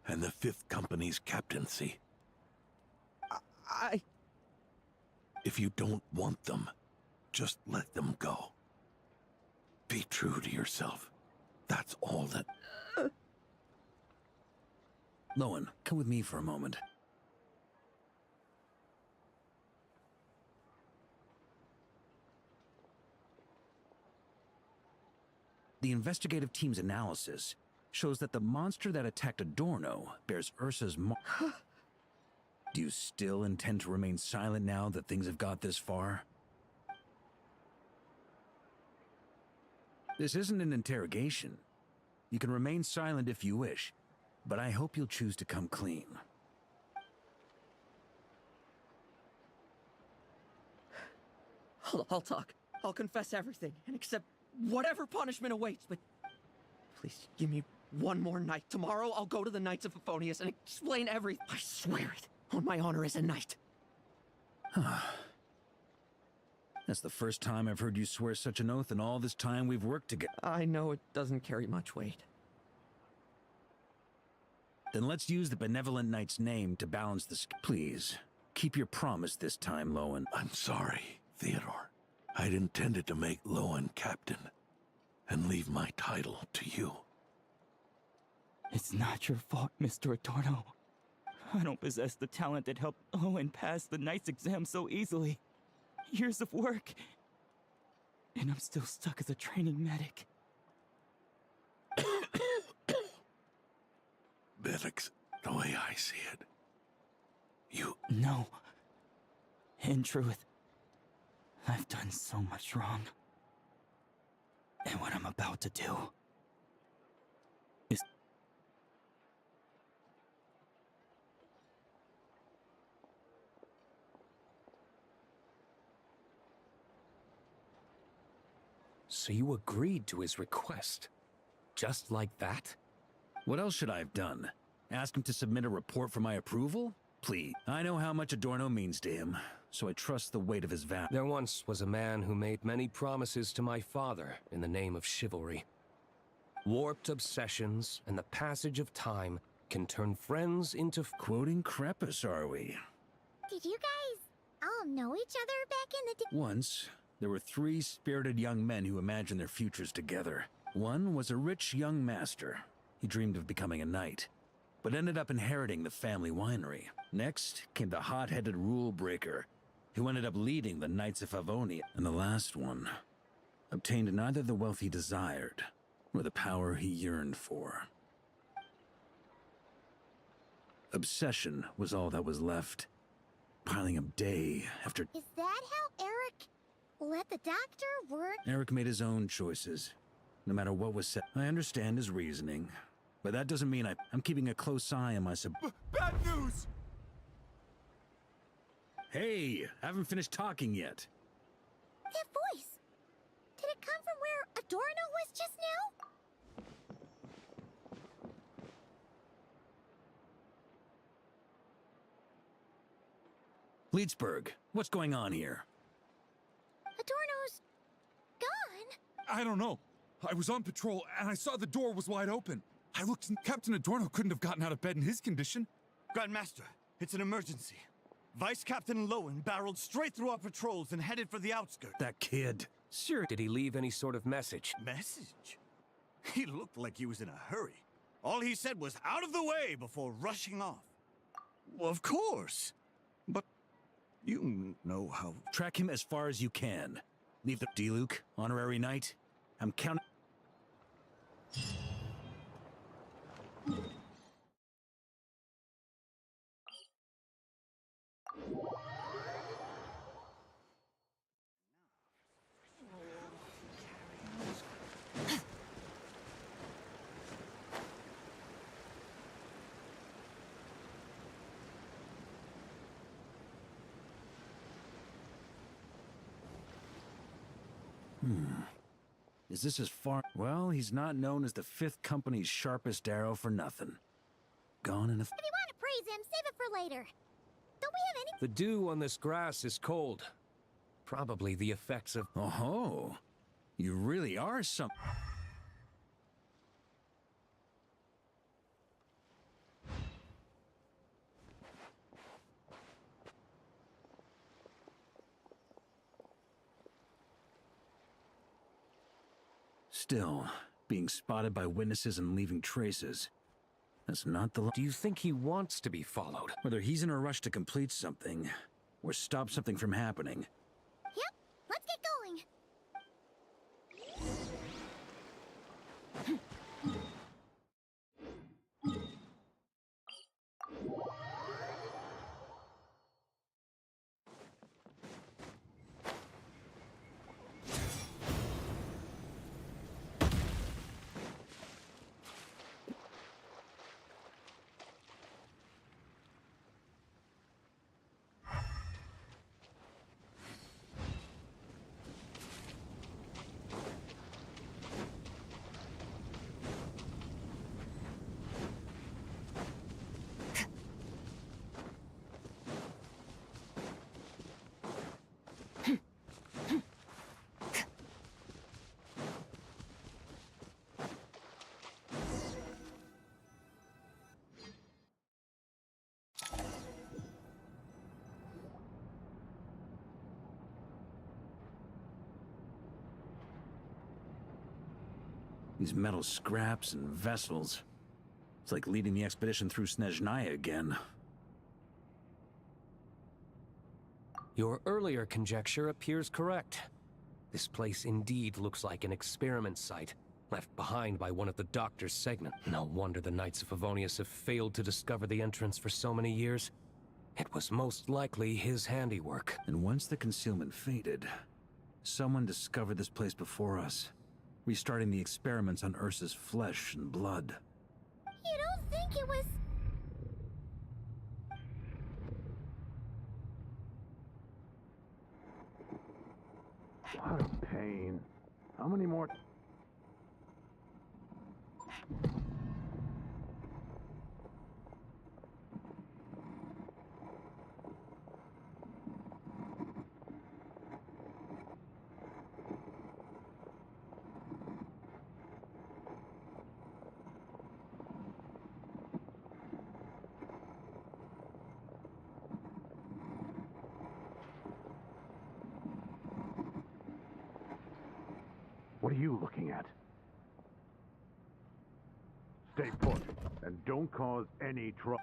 and the 5th Company's captaincy. If you don't want them, just let them go. Be true to yourself. That's all that... Lohen, come with me for a moment. The investigative team's analysis shows that the monster that attacked Adorno bears Ursa's mark. Do you still intend to remain silent now that things have got this far? This isn't an interrogation. You can remain silent if you wish, but I hope you'll choose to come clean. I'll talk. I'll confess everything and accept whatever punishment awaits, but please give me one more night. Tomorrow I'll go to the Knights of Euphonius and explain everything. I swear it, on my honor as a knight. That's the first time I've heard you swear such an oath in all this time we've worked together. I know it doesn't carry much weight. Then let's use the Benevolent Knight's name to balance the Please, keep your promise this time, Lohen. I'm sorry, Theodore. I'd intended to make Lohen captain and leave my title to you. It's not your fault, Mr. Adorno. I don't possess the talent that helped Lohen pass the knight's exam so easily. Years of work, and I'm still stuck as a training medic. Billix, the way I see it, you... No. In truth, I've done so much wrong. And what I'm about to do is... So you agreed to his request? Just like that? What else should I have done? Ask him to submit a report for my approval? Please. I know how much Adorno means to him, so I trust the weight of his vow. There once was a man who made many promises to my father in the name of chivalry. Warped obsessions and the passage of time can turn friends into... Quoting Crepus, are we? Did you guys all know each other back in the day? Once, there were 3 spirited young men who imagined their futures together. One was a rich young master. He dreamed of becoming a knight, but ended up inheriting the family winery. Next came the hot-headed rule breaker, who ended up leading the Knights of Favonia. And the last one obtained neither the wealth he desired, nor the power he yearned for. Obsession was all that was left, piling up day after... Is that how Eric let the doctor work? Eric made his own choices, no matter what was said. I understand his reasoning, but that doesn't mean I'm keeping a close eye on my Bad news! Hey, I haven't finished talking yet. That voice! Did it come from where Adorno was just now? Leedsburg, what's going on here? Adorno's gone. I don't know. I was on patrol, and I saw the door was wide open. I looked, and Captain Adorno couldn't have gotten out of bed in his condition. Grandmaster, it's an emergency. Vice Captain Lohen barreled straight through our patrols and headed for the outskirts. That kid. Sure. Did he leave any sort of message? Message? He looked like he was in a hurry. All he said was out of the way before rushing off. Well, of course. But you know how... Track him as far as you can. Leave the D-Luke, honorary knight. I'm counting... Is this as far? Well, he's not known as the 5th Company's sharpest arrow for nothing. Gone in a... If you want to praise him, save it for later. Don't we have any... The dew on this grass is cold. Probably the effects of... Oh, you really are some... Still, being spotted by witnesses and leaving traces, that's not the... Do you think he wants to be followed? Whether he's in a rush to complete something, or stop something from happening. Yep, let's get going. These metal scraps and vessels. It's like leading the expedition through Snezhnaya again. Your earlier conjecture appears correct. This place indeed looks like an experiment site, left behind by one of the Doctor's segment. No wonder the Knights of Favonius have failed to discover the entrance for so many years. It was most likely his handiwork. And once the concealment faded, someone discovered this place before us, restarting the experiments on Ursa's flesh and blood. You don't think it was... What a pain. How many more... What are you looking at? Stay put, and don't cause any trouble.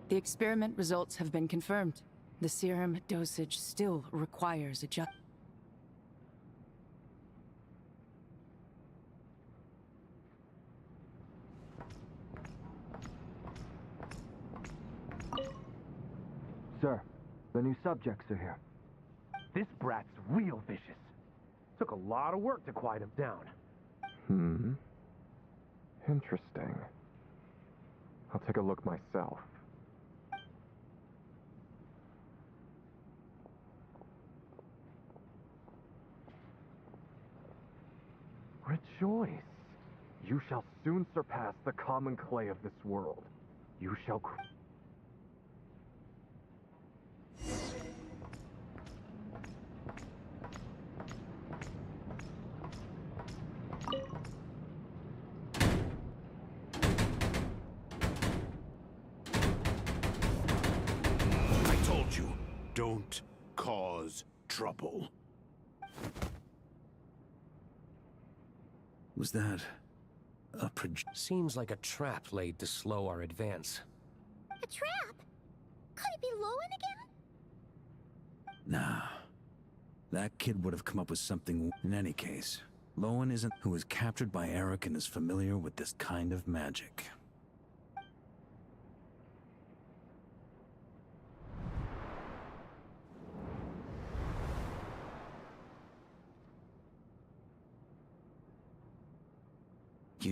The experiment results have been confirmed. The serum dosage still requires adjustment. Sir, the new subjects are here. This brat's real vicious. Took a lot of work to quiet him down. Interesting. I'll take a look myself. Rejoice. You shall soon surpass the common clay of this world. You shall... I told you, don't cause trouble. Was that a Seems like a trap laid to slow our advance. A trap? Could it be Lohen again? Nah. That kid would have come up with something. In any case, Lohen isn't who was captured by Eric and is familiar with this kind of magic.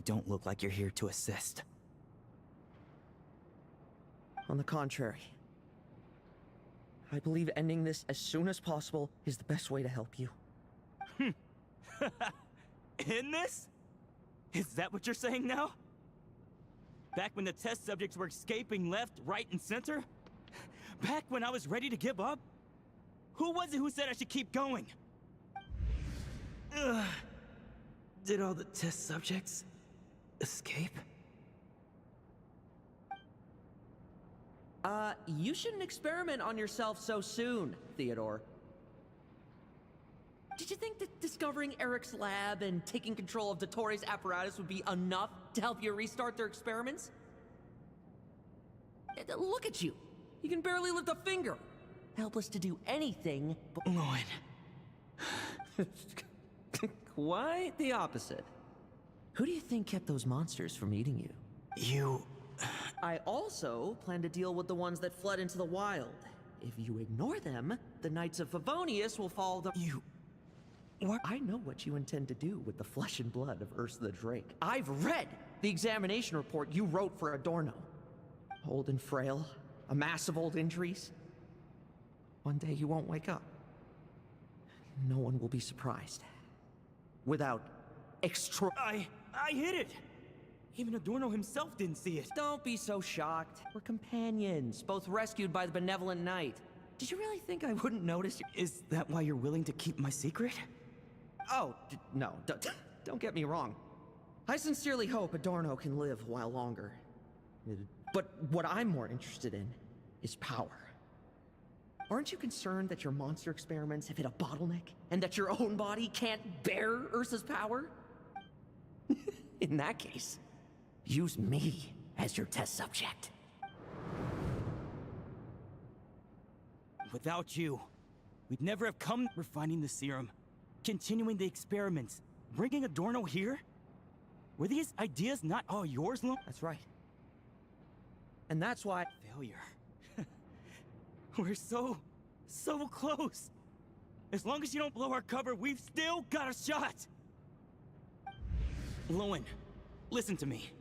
You don't look like you're here to assist. On the contrary, I believe ending this as soon as possible is the best way to help you. In this? Is that what you're saying now? Back when the test subjects were escaping left, right, and center? Back when I was ready to give up? Who was it who said I should keep going? Ugh. Did all the test subjects escape? You shouldn't experiment on yourself so soon, Theodore. Did you think that discovering Eric's lab and taking control of Dottores' apparatus would be enough to help you restart their experiments? Look at you. You can barely lift a finger. Helpless to do anything but— Lohen. Quite the opposite. Who do you think kept those monsters from eating you? You... I also plan to deal with the ones that fled into the wild. If you ignore them, the Knights of Favonius will fall the— You... What? I know what you intend to do with the flesh and blood of Ursa the Drake. I've read the examination report you wrote for Adorno. Old and frail, a mass of old injuries. One day you won't wake up. No one will be surprised. Without extra— I hit it! Even Adorno himself didn't see it. Don't be so shocked. We're companions, both rescued by the benevolent knight. Did you really think I wouldn't notice? Is that why you're willing to keep my secret? Oh, no, don't get me wrong. I sincerely hope Adorno can live a while longer. But what I'm more interested in is power. Aren't you concerned that your monster experiments have hit a bottleneck, and that your own body can't bear Ursa's power? In that case, use me as your test subject. Without you, we'd never have come refining the serum, continuing the experiments, bringing Adorno here. Were these ideas not all yours, Lohen? That's right. And that's why— Failure. We're so close. As long as you don't blow our cover, we've still got a shot. Lohen, listen to me.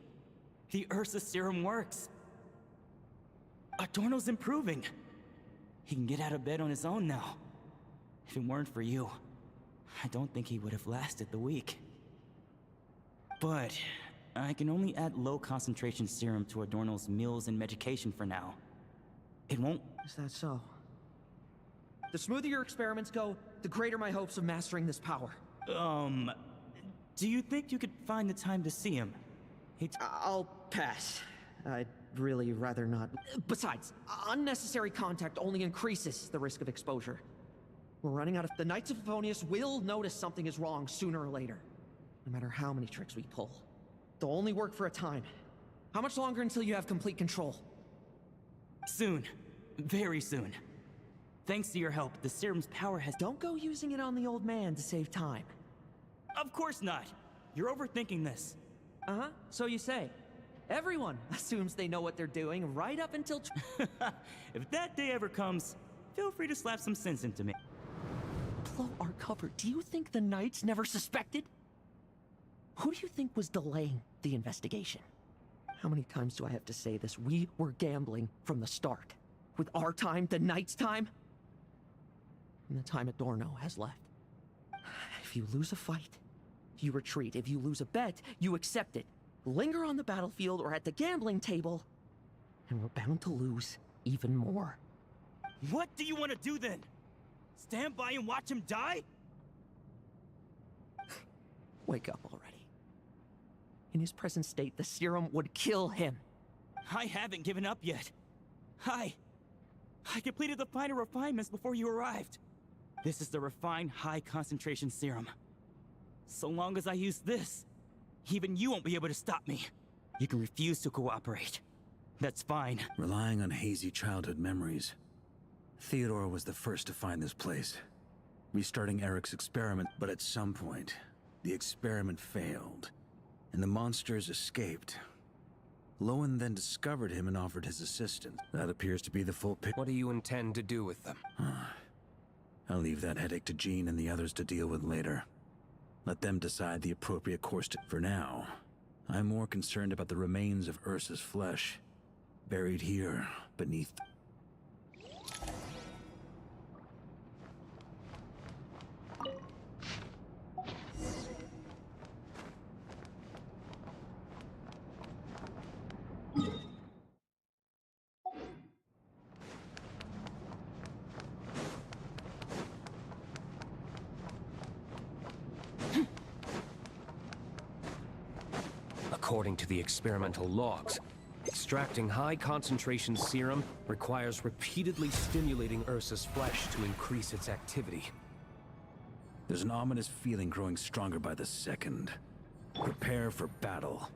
The Ursa serum works. Adorno's improving. He can get out of bed on his own now. If it weren't for you, I don't think he would have lasted the week. But I can only add low concentration serum to Adorno's meals and medication for now. It won't— Is that so? The smoother your experiments go, the greater my hopes of mastering this power. Do you think you could find the time to see him? I'll pass. I'd really rather not. Besides, unnecessary contact only increases the risk of exposure. We're running out of— The Knights of Favonius will notice something is wrong sooner or later, no matter how many tricks we pull. They'll only work for a time. How much longer until you have complete control? Soon. Very soon. Thanks to your help, the serum's power has— Don't go using it on the old man to save time. Of course not. You're overthinking this. Uh-huh, so you say. Everyone assumes they know what they're doing right up until— If that day ever comes, feel free to slap some sense into me. Blow our cover. Do you think the Knights never suspected? Who do you think was delaying the investigation? How many times do I have to say this? We were gambling from the start. With our time, the Knights' time, and the time Adorno has left. If you lose a fight, you retreat. If you lose a bet, you accept it. Linger on the battlefield or at the gambling table, and we're bound to lose even more. What do you want to do then? Stand by and watch him die? Wake up already. In his present state, the serum would kill him. I haven't given up yet. I completed the final refinements before you arrived. This is the refined high-concentration serum. So long as I use this, even you won't be able to stop me. You can refuse to cooperate. That's fine. Relying on hazy childhood memories, Theodore was the first to find this place, restarting Eric's experiment, but at some point, the experiment failed, and the monsters escaped. Lohen then discovered him and offered his assistance. That appears to be the full picture. What do you intend to do with them? I'll leave that headache to Jean and the others to deal with later. Let them decide the appropriate course to— For now, I'm more concerned about the remains of Ursa's flesh, buried here beneath. According to the experimental logs, extracting high-concentration serum requires repeatedly stimulating Ursa's flesh to increase its activity. There's an ominous feeling growing stronger by the second. Prepare for battle.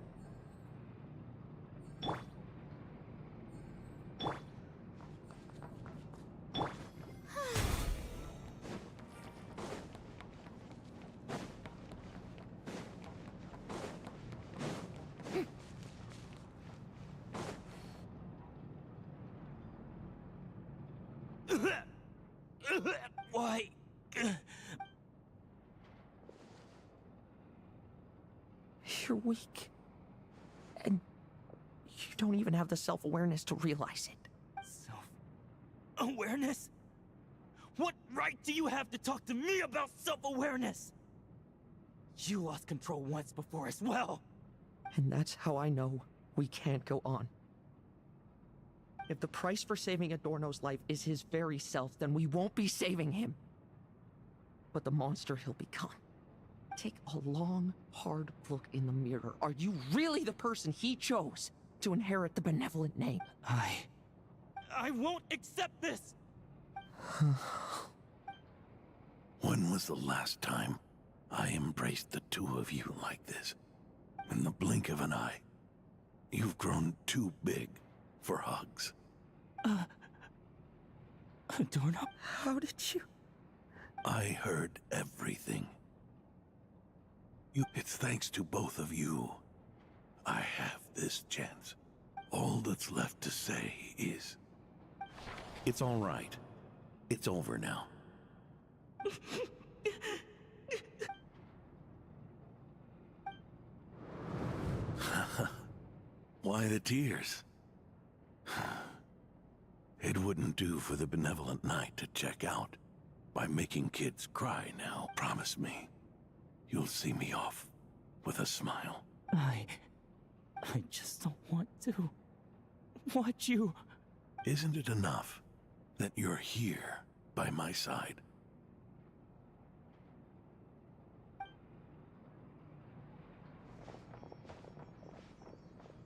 Why? You're weak. And you don't even have the self-awareness to realize it. Self-awareness? What right do you have to talk to me about self-awareness? You lost control once before as well. And that's how I know we can't go on. If the price for saving Adorno's life is his very self, then we won't be saving him. But the monster he'll become. Take a long, hard look in the mirror. Are you really the person he chose to inherit the benevolent name? I won't accept this! When was the last time I embraced the two of you like this? In the blink of an eye. You've grown too big for hugs. Adorno? How did you? I heard everything. It's thanks to both of you. I have this chance. All that's left to say is... It's all right. It's over now. Why the tears? It wouldn't do for the benevolent knight to check out by making kids cry now. Promise me, you'll see me off with a smile. I just don't want to watch you. Isn't it enough that you're here by my side?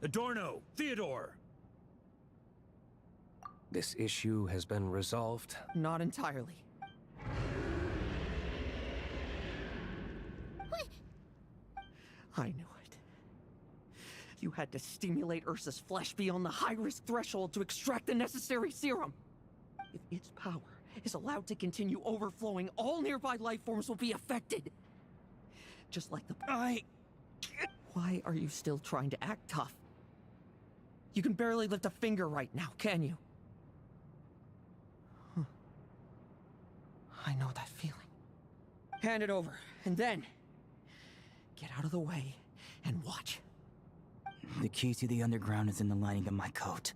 Adorno! Theodore! This issue has been resolved? Not entirely. I knew it. You had to stimulate Ursa's flesh beyond the high-risk threshold to extract the necessary serum. If its power is allowed to continue overflowing, all nearby life forms will be affected. Just like the... Why are you still trying to act tough? You can barely lift a finger right now, can you? I know that feeling. Hand it over, and then... get out of the way, and watch. The key to the underground is in the lining of my coat.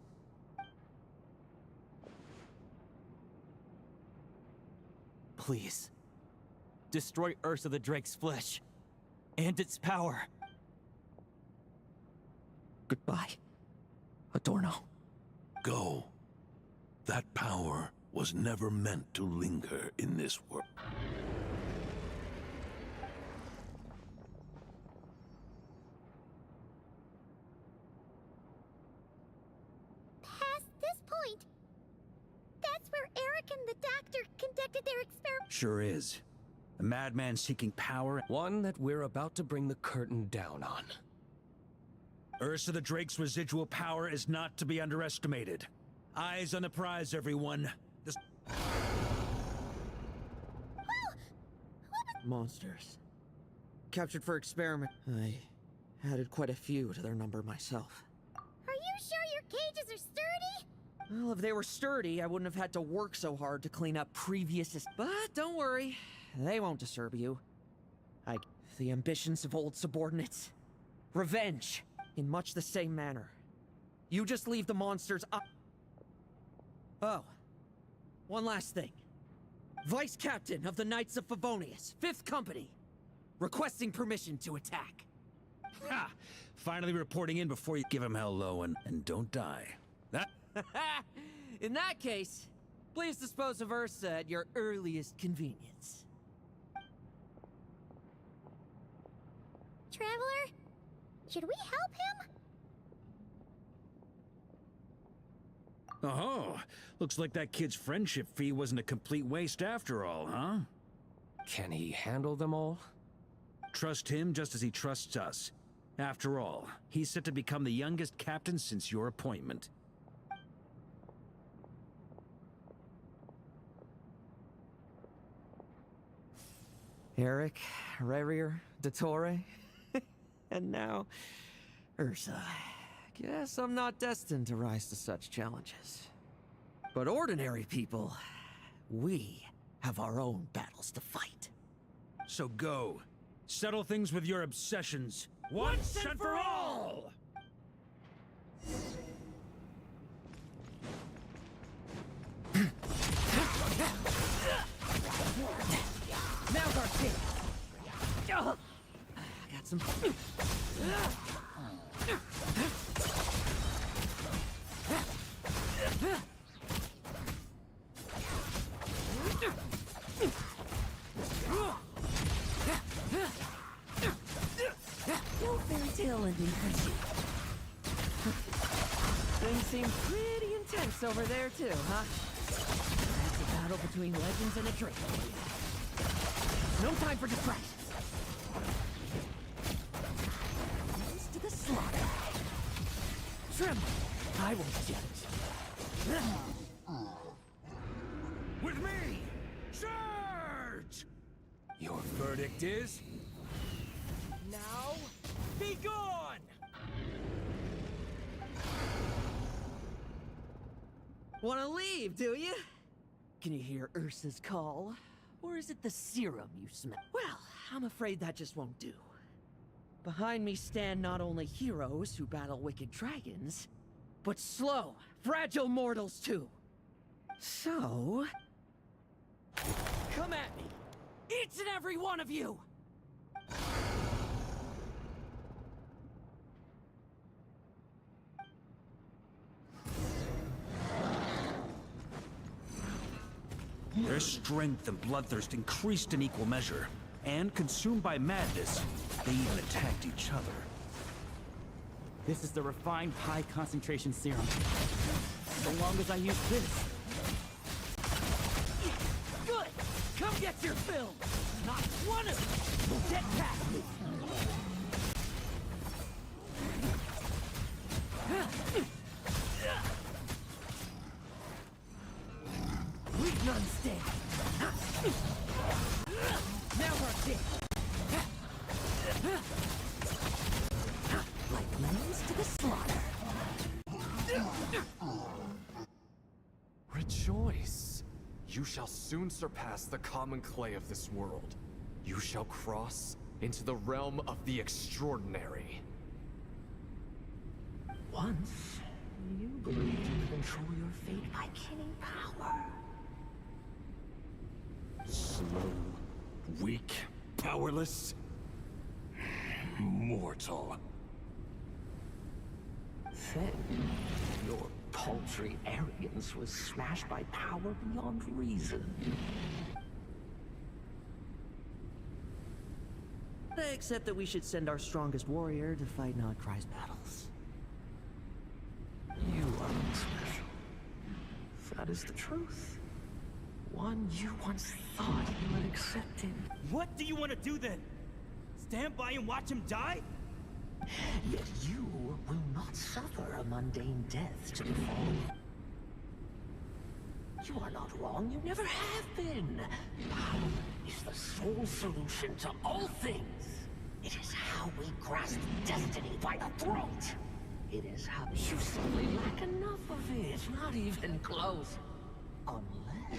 Please. Destroy Ursa the Drake's flesh. And its power. Goodbye, Adorno. Go. That power was never meant to linger in this world. Past this point, that's where Eric and the doctor conducted their experiment. Sure is. A madman seeking power. One that we're about to bring the curtain down on. Ursa the Drake's residual power is not to be underestimated. Eyes on the prize, everyone. Monsters. Captured for experiment. I added quite a few to their number myself. Are you sure your cages are sturdy? Well, if they were sturdy, I wouldn't have had to work so hard to clean up previous... But don't worry, they won't disturb you. The ambitions of old subordinates. Revenge, in much the same manner. You just leave the monsters up. Oh, one last thing. Vice Captain of the Knights of Favonius, 5th Company, requesting permission to attack. Ha! Finally reporting in before you give him hell, Lohen, and don't die. That. In that case, please dispose of Ursa at your earliest convenience. Traveler, should we help him? Oh, looks like that kid's friendship fee wasn't a complete waste after all, huh? Can he handle them all? Trust him just as he trusts us. After all, he's set to become the youngest captain since your appointment. Eric, Rerir, Dottore, and now Ursa. Guess I'm not destined to rise to such challenges. But ordinary people, we have our own battles to fight. So go. Settle things with your obsessions. Once and for all! Now's our chance. I got some. No fairy tale ending for you. Things seem pretty intense over there too, huh? That's a battle between legends and a drake. No time for distractions. Close to the slaughter. Tremble. I won't judge. With me! Charge! Your verdict is? Now, be gone! Wanna leave, do you? Can you hear Ursa's call? Or is it the serum you smell? Well, I'm afraid that just won't do. Behind me stand not only heroes who battle wicked dragons, but slow, fragile mortals too. So... come at me! Each and every one of you! Their strength and bloodthirst increased in equal measure, and consumed by madness, they even attacked each other. This is the refined high-concentration serum. So long as I use this... Good! Come get your fill! Not one of you will get past me! Leave none stand! Now we're dead! Like lambs to the slaughter! Rejoice! You shall soon surpass the common clay of this world. You shall cross into the realm of the extraordinary. Once, you believed you could control your fate by killing power. Slow, weak, powerless, mortal. Then, your paltry arrogance was smashed by power beyond reason. Except that we should send our strongest warrior to fight Nodcry's battles. You are special. That is the truth. One you once thought you had accepted. What do you want to do then? Stand by and watch him die? Yet you will not suffer a mundane death to befall you. You are not wrong, you never have been. Power is the sole solution to all things. It is how we grasp destiny by the throat. It is how you simply lack enough of it, not even close. Unless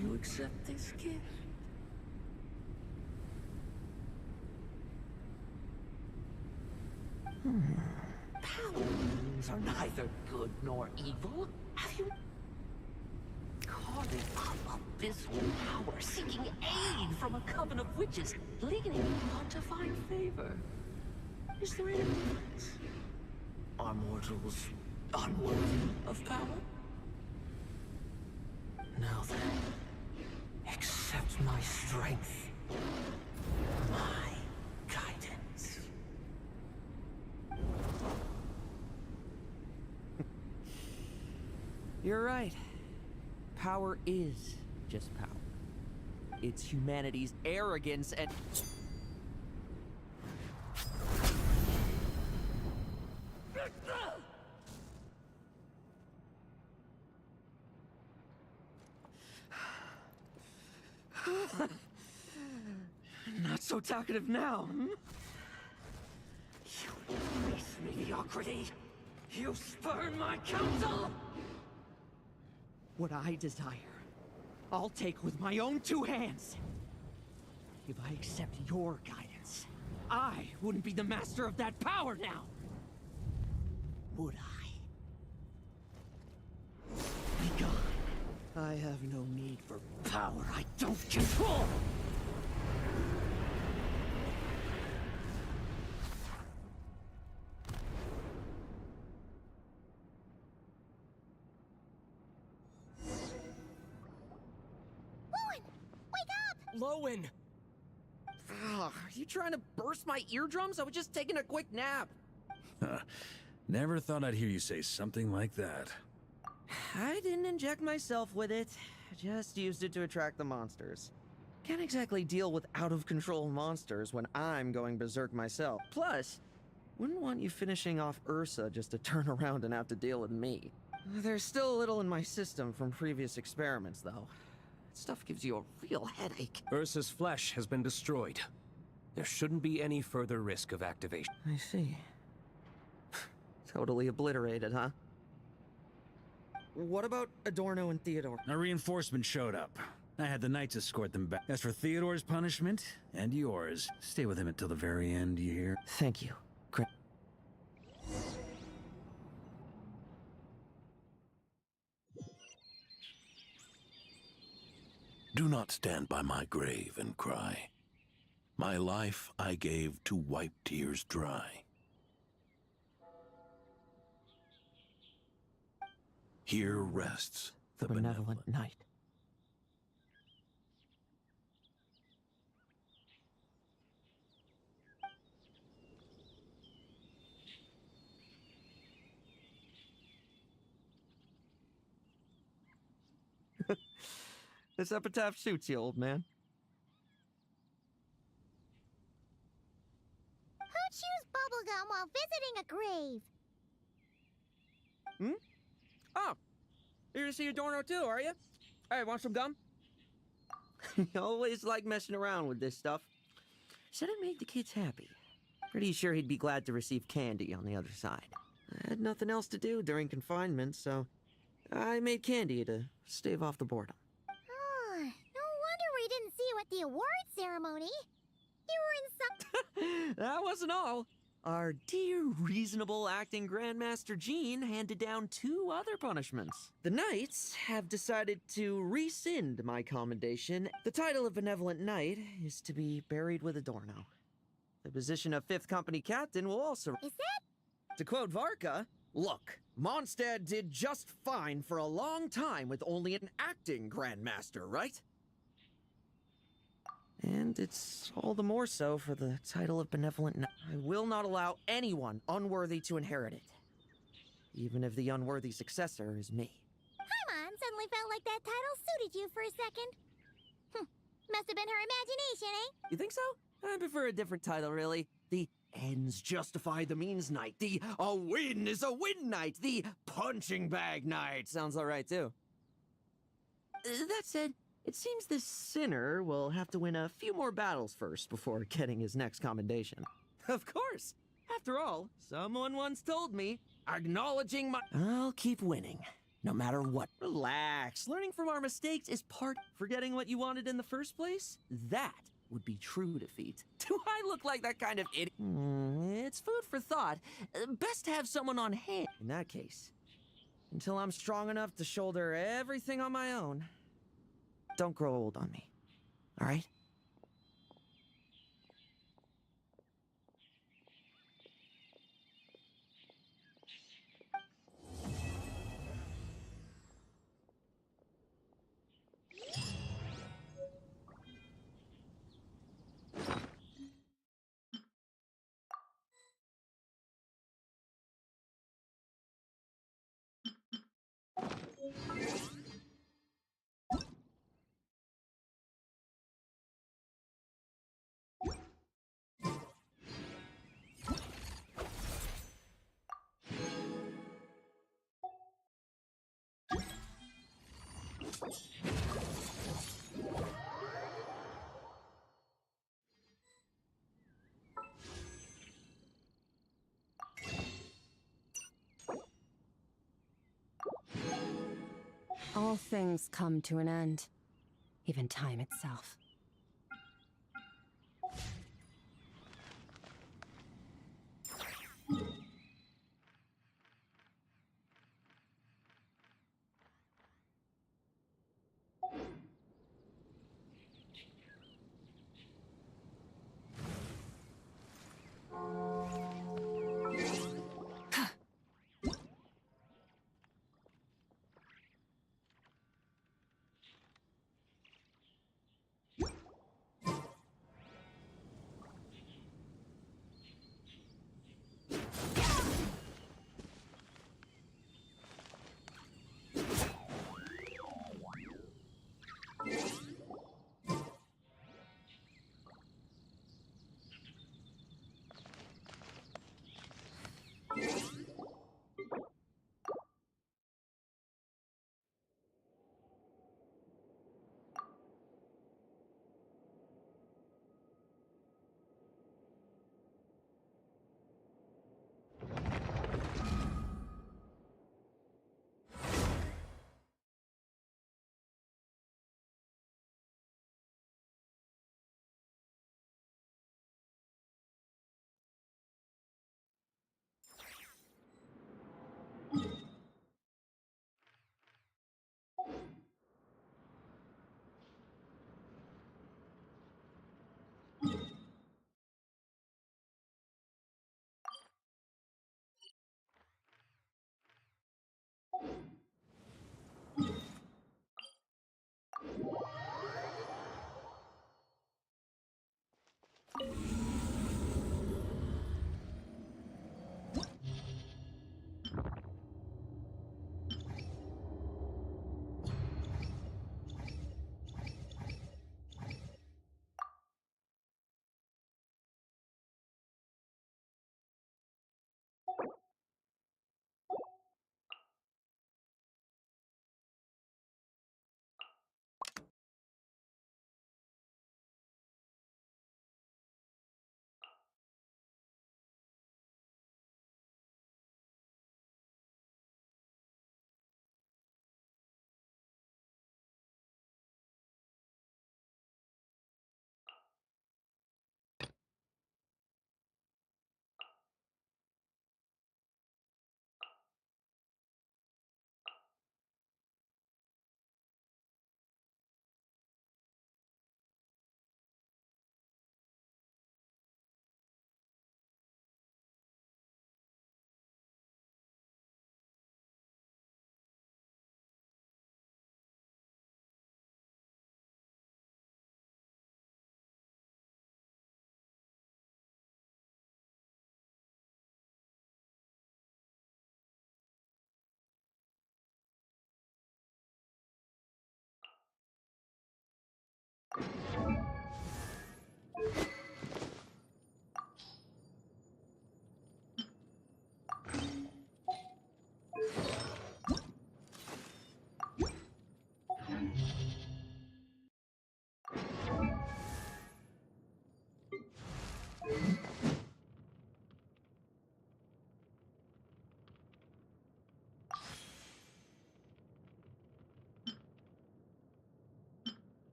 you accept this gift. Powers are neither good nor evil. Have you... Calling up abysmal power, seeking aid from a coven of witches, leaning on to find favor. Is there any difference? Are mortals unworthy of power? Now then, accept my strength, my guidance. You're right. Power is just power. It's humanity's arrogance and... Not so talkative now, hmm? You embrace mediocrity. You spurn my counsel. What I desire, I'll take with my own two hands. If I accept your guidance, I wouldn't be the master of that power now. Would I? Be gone. I have no need for power I don't control. Lohen! Are you trying to burst my eardrums? I was just taking a quick nap. Never thought I'd hear you say something like that. I didn't inject myself with it. Just used it to attract the monsters. Can't exactly deal with out-of-control monsters when I'm going berserk myself. Plus, wouldn't want you finishing off Ursa just to turn around and have to deal with me. There's still a little in my system from previous experiments, though. That stuff gives you a real headache. Ursa's flesh has been destroyed. There shouldn't be any further risk of activation. I see. Totally obliterated, huh? What about Adorno and Theodore? A reinforcement showed up. I had the Knights escort them back. As for Theodore's punishment, and yours, stay with him until the very end, you hear? Thank you. Great. Do not stand by my grave and cry. My life I gave to wipe tears dry. Here rests the benevolent knight. This epitaph suits you, old man. Who chews bubblegum while visiting a grave? Hmm? Oh, you're to see Adorno too, are you? Hey, want some gum? You always like messing around with this stuff. Said it made the kids happy. Pretty sure he'd be glad to receive candy on the other side. I had nothing else to do during confinement, so I made candy to stave off the boredom. Oh, no wonder we didn't see you at the award ceremony. You were in some... That wasn't all. Our dear, reasonable acting Grandmaster Jean handed down 2 other punishments. The Knights have decided to rescind my commendation. The title of Benevolent Knight is to be buried with Adorno. The position of 5th Company Captain will also... Is that... To quote Varka, look, Mondstadt did just fine for a long time with only an acting Grandmaster, right? And it's all the more so for the title of Benevolent Knight. I will not allow anyone unworthy to inherit it. Even if the unworthy successor is me. Paimon suddenly felt like that title suited you for a second. Must have been her imagination, eh? You think so? I prefer a different title, really. The ends justify the means knight. The a win is a win knight. The punching bag knight. Sounds alright, too. That said, it seems this sinner will have to win a few more battles first before getting his next commendation. Of course! After all, someone once told me, acknowledging my... I'll keep winning, no matter what. Relax. Learning from our mistakes is part... Forgetting what you wanted in the first place? That would be true defeat. Do I look like that kind of idiot? it's food for thought. Best to have someone on hand. In that case, until I'm strong enough to shoulder everything on my own, don't grow old on me. All right? All things come to an end, even time itself.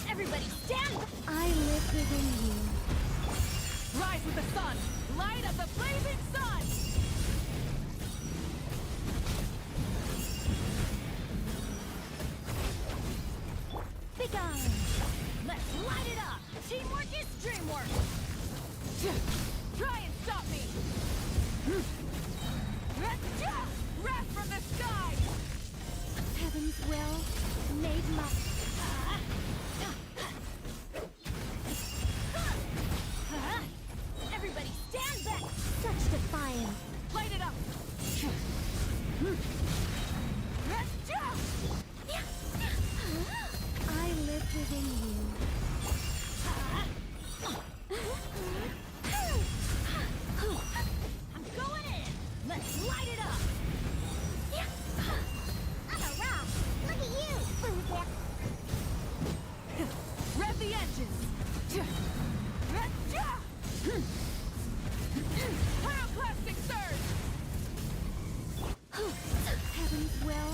Everybody stand! I live within you. Rise with the sun! Light of the blazing sun! Begone! Let's light it up! Teamwork is dreamwork! Try and stop me! Wrath from the sky! Heaven's will made my... Everybody stand back! Such defiance. Light it up! I live within you. I'm going in! Let's light it up! I'm a rock. Look at you, loser. Rev the engines! Pyroclastic surge! Heaven's will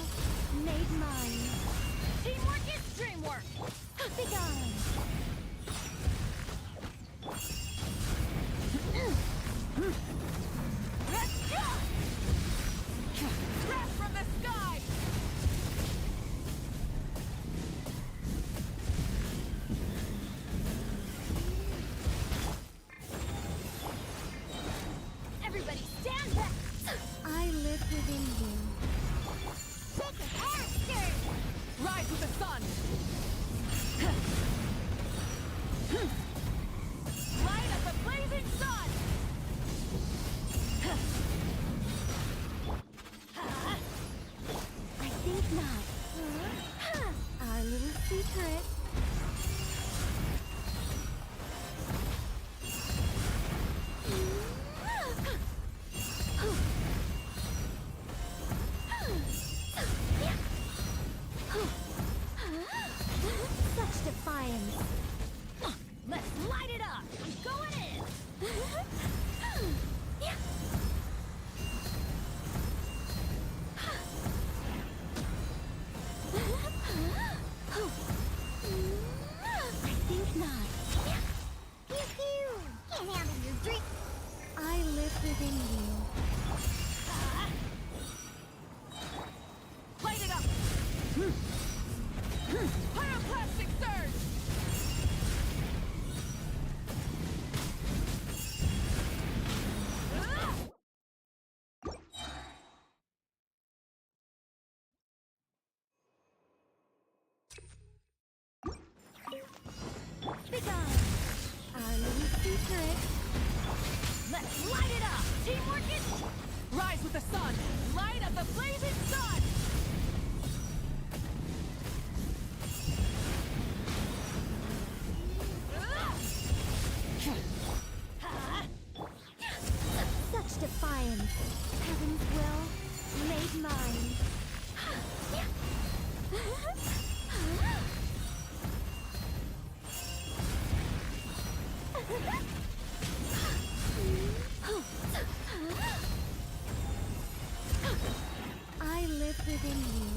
made mine. Teamwork is dreamwork! Begone. Wrath from the sky! Everybody stand back! I live within you. Take an aster! Rise with the sun! Light of the blazing sun! I think not. Our little secret. Such defiance. Let's light it up! I'm going in! I think not. Pew pew! Can't handle your drink. I live within you. Light it up! Pyroclastic surge! secret. Let's light it up! Teamwork is... Rise with the sun! Light of the blazing sun! Such defiance. Heaven's will made mine. I live within you.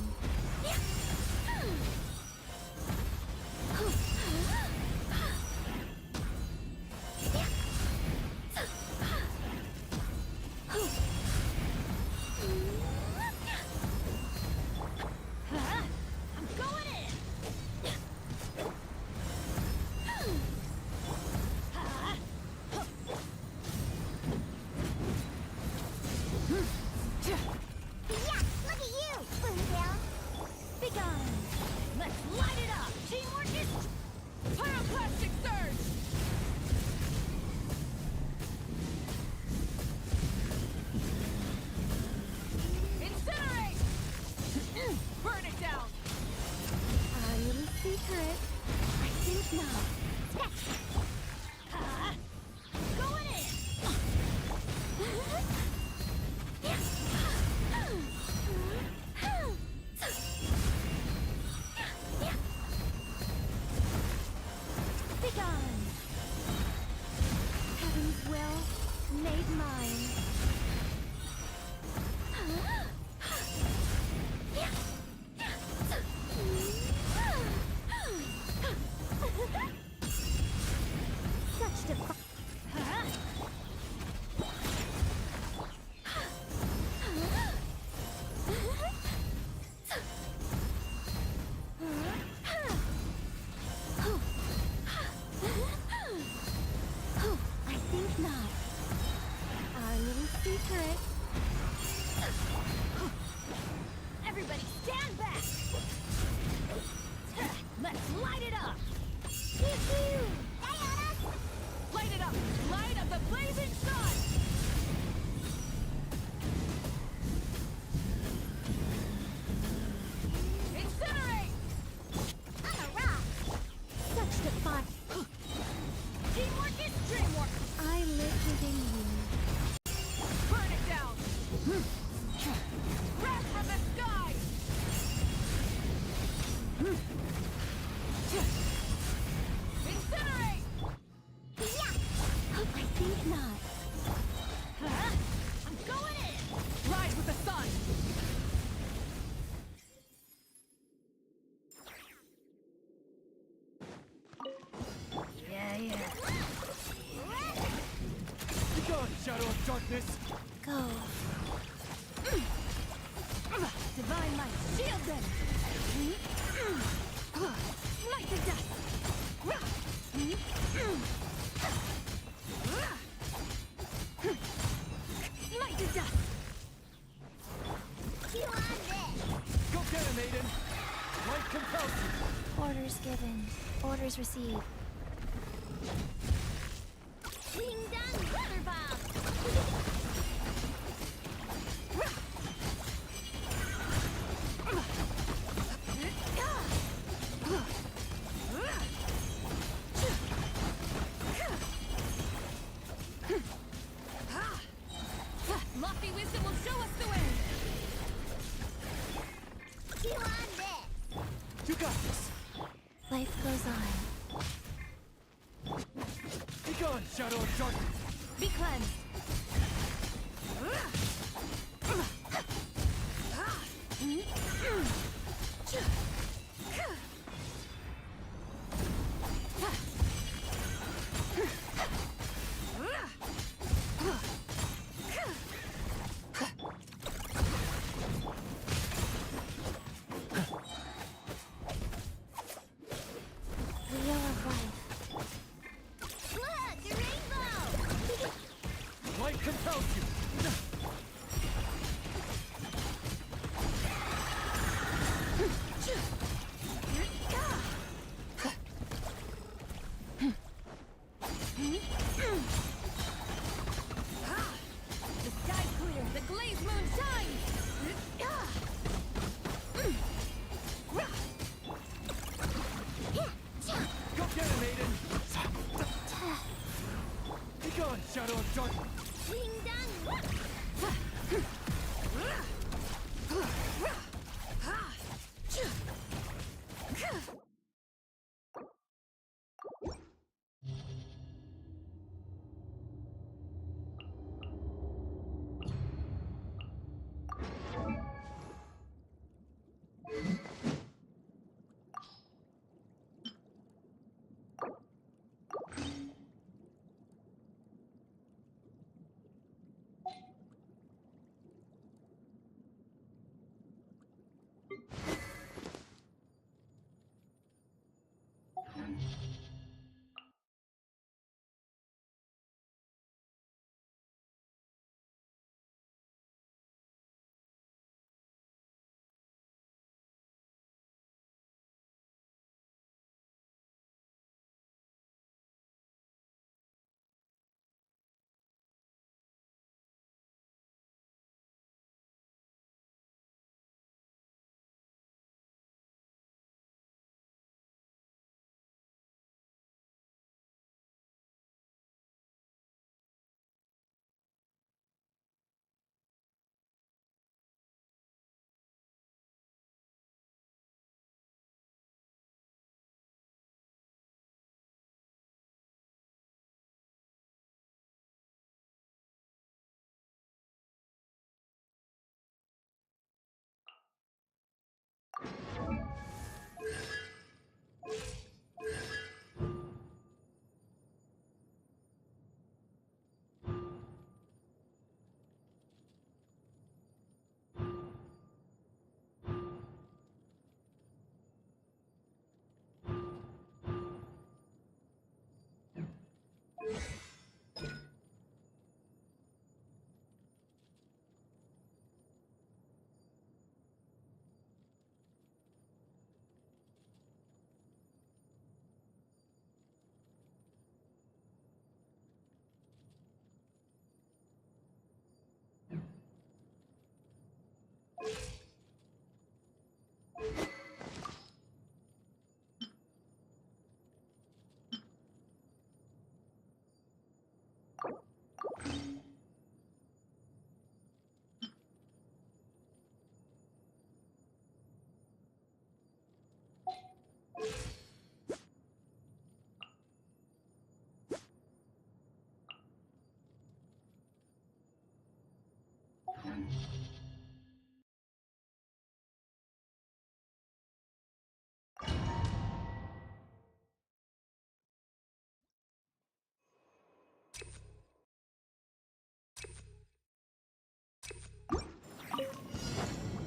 I'm going in! Yeah, look at you, Spoontail. Begone! Let's light it up! Teamwork is... Pyroclastic surge! Incinerate! Burn it down! Our little secret. I think not. Going in! Begone. Heaven's will made mine. Such defiance. I think not. Our little secret. Everybody stand back! Let's light it up! Pew-pew! Diana! Light it up! Light of the blazing sun! Incinerate! On a rock! Such defiance. Teamwork is dreamwork! I live within you. Burn it down! Wrath from the sky! Incinerate! Yeah! I think not. I'm going in! Rise with the sun! Yeah. Begone, shadow of darkness! Go. Divine light, shield them! Light to dust! Light to dust! You on this? Go get him, Aiden! Light compels you! Orders given. Orders received. Ding dong, brother Bob! Lofty wisdom will show us the way! You on this? You got this! Life goes on. Begone, shadow of darkness! Be cleansed! Wheel of life. Look, the rainbow! Light compels you! dark. Ding dong!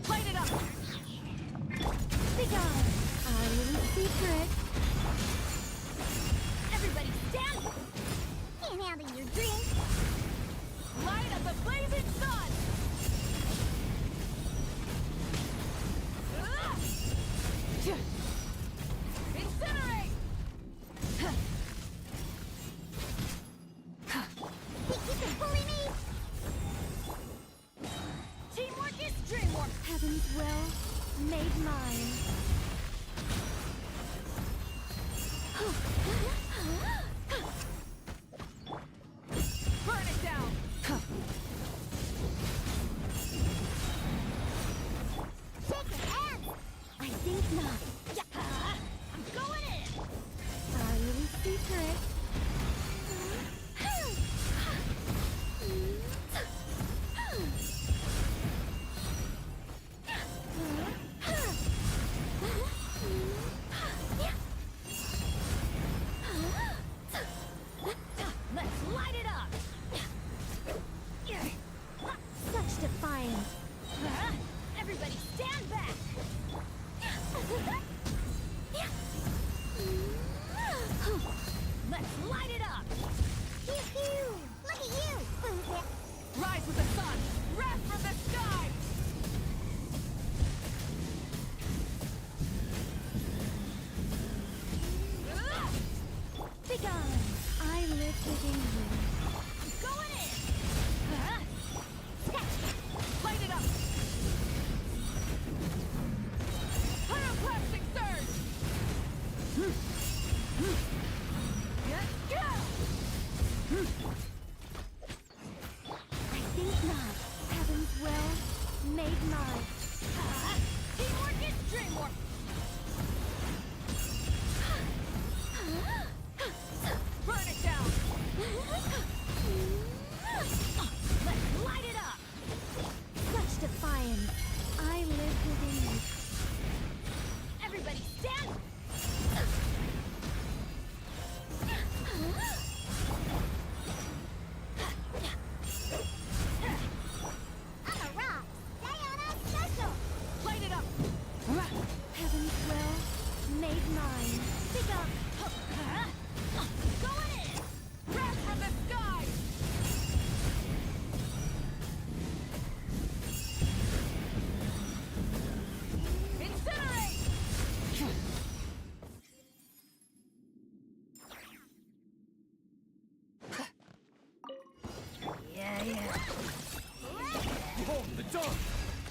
Light it up! Be gone! Our little secret. Everybody stand! Can't handle your drink. Light up the blazing sun! Incinerate! You can bully me. Teamwork is dreamwork! Heaven's will made mine. Burn it down! Shake your hands. I think not. I'm going in! Our little secret. Let's light it up! Such defiance. Everybody stand back! Let's light it up! Pew-pew. Look at you. Rise with the sun! Wrath from the sky! Be gone. I live within you. Going in! Light it up! Pyroclastic surge!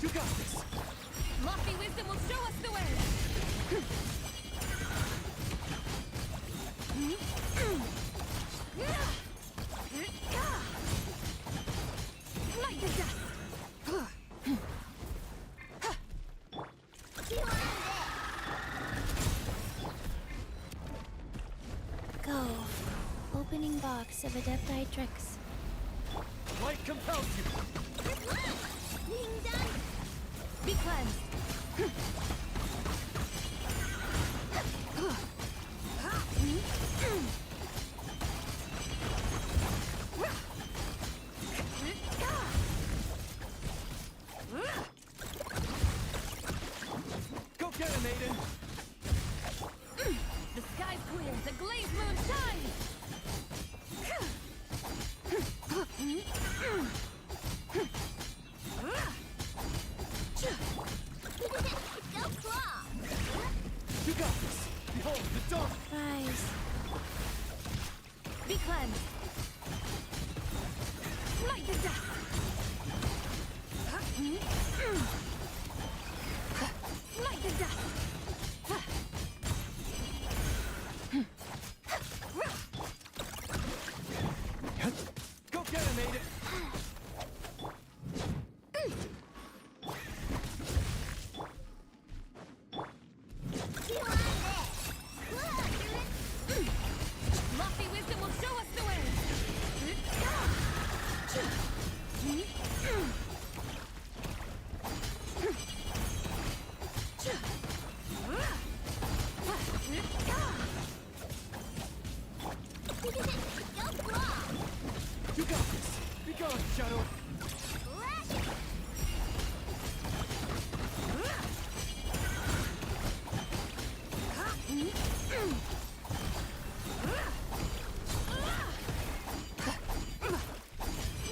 You got this! Lofty wisdom will show us the way! Light the dust! Go. Opening box of Adepti tricks. Light compels you! Being done! Be cleansed! Go get him, Aiden! The sky's clear, the glazed moon shines! Go claw! You got this! Behold, the dawn! Rise. Be cleansed! Light the dust! Light the dust! Go get him, Aiden! Lofty wisdom will show us the way! Go claw! You got this! Be gone, Shadow!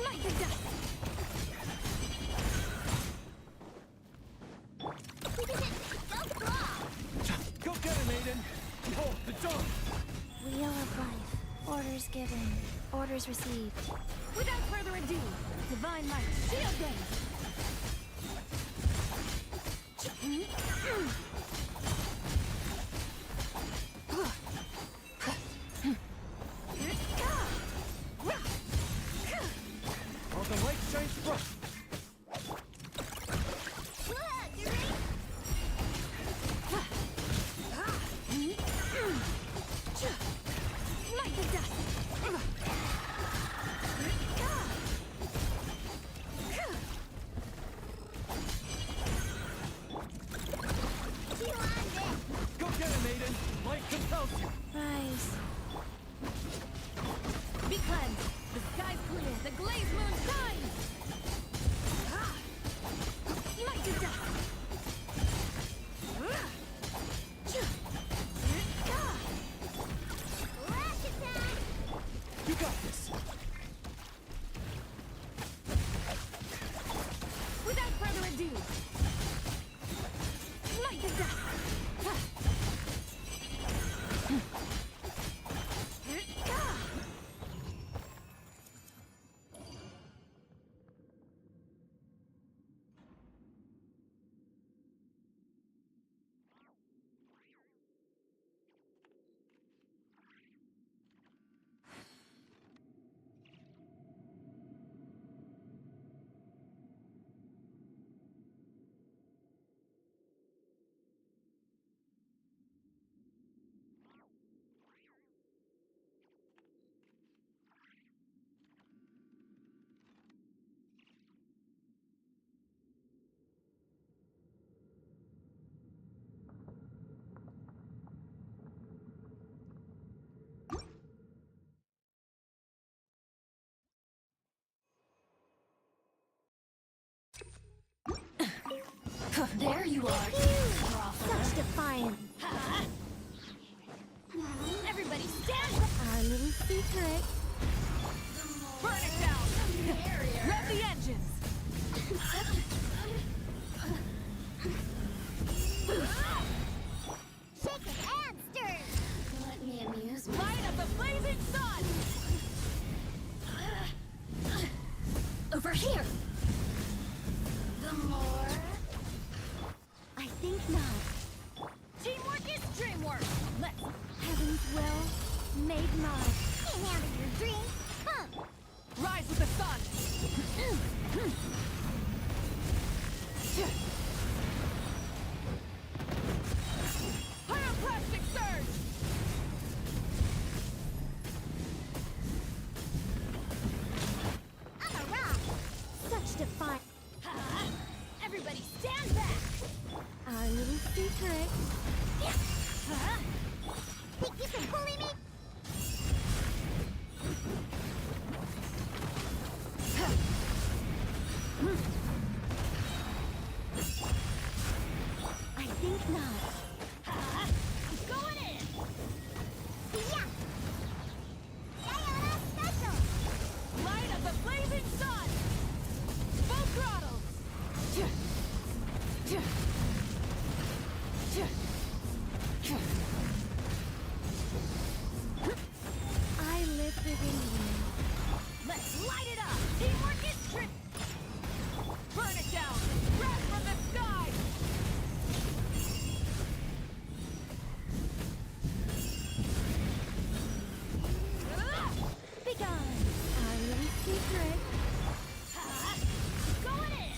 Light the dust! Go claw! Go get him, Aiden! Behold, the dawn! Wheel of life. Orders given. Orders received. Without further ado, Divine Light, Shield Day! All the light shines bright! Light the dust! Go get him, Aiden! Light compels you! Rise. Be cleansed! The sky's clear, the glazed moon shines! Light the dust! Lash attack! You got this! Without further ado, light the dust! There you are. Such defiance. Everybody stand! Our little secret. Burn it down! Rev the engines! Shaken and stirred. Let me amuse myself. Light of the blazing sun! Over here. The more mine. Can't handle your drink. Huh. Rise with the sun! Pyroclastic surge! I'm a rock. Such defiance. Everybody stand back. Our little secret. Think you can bully me? I think not. I'm going in. Yeah. Diana special. Light of the blazing sun! Full throttle! I live within you. Let's light it up! Teamwork is trick! Burn it down! Wrath from the sky! Begone! Our little secret. Going in.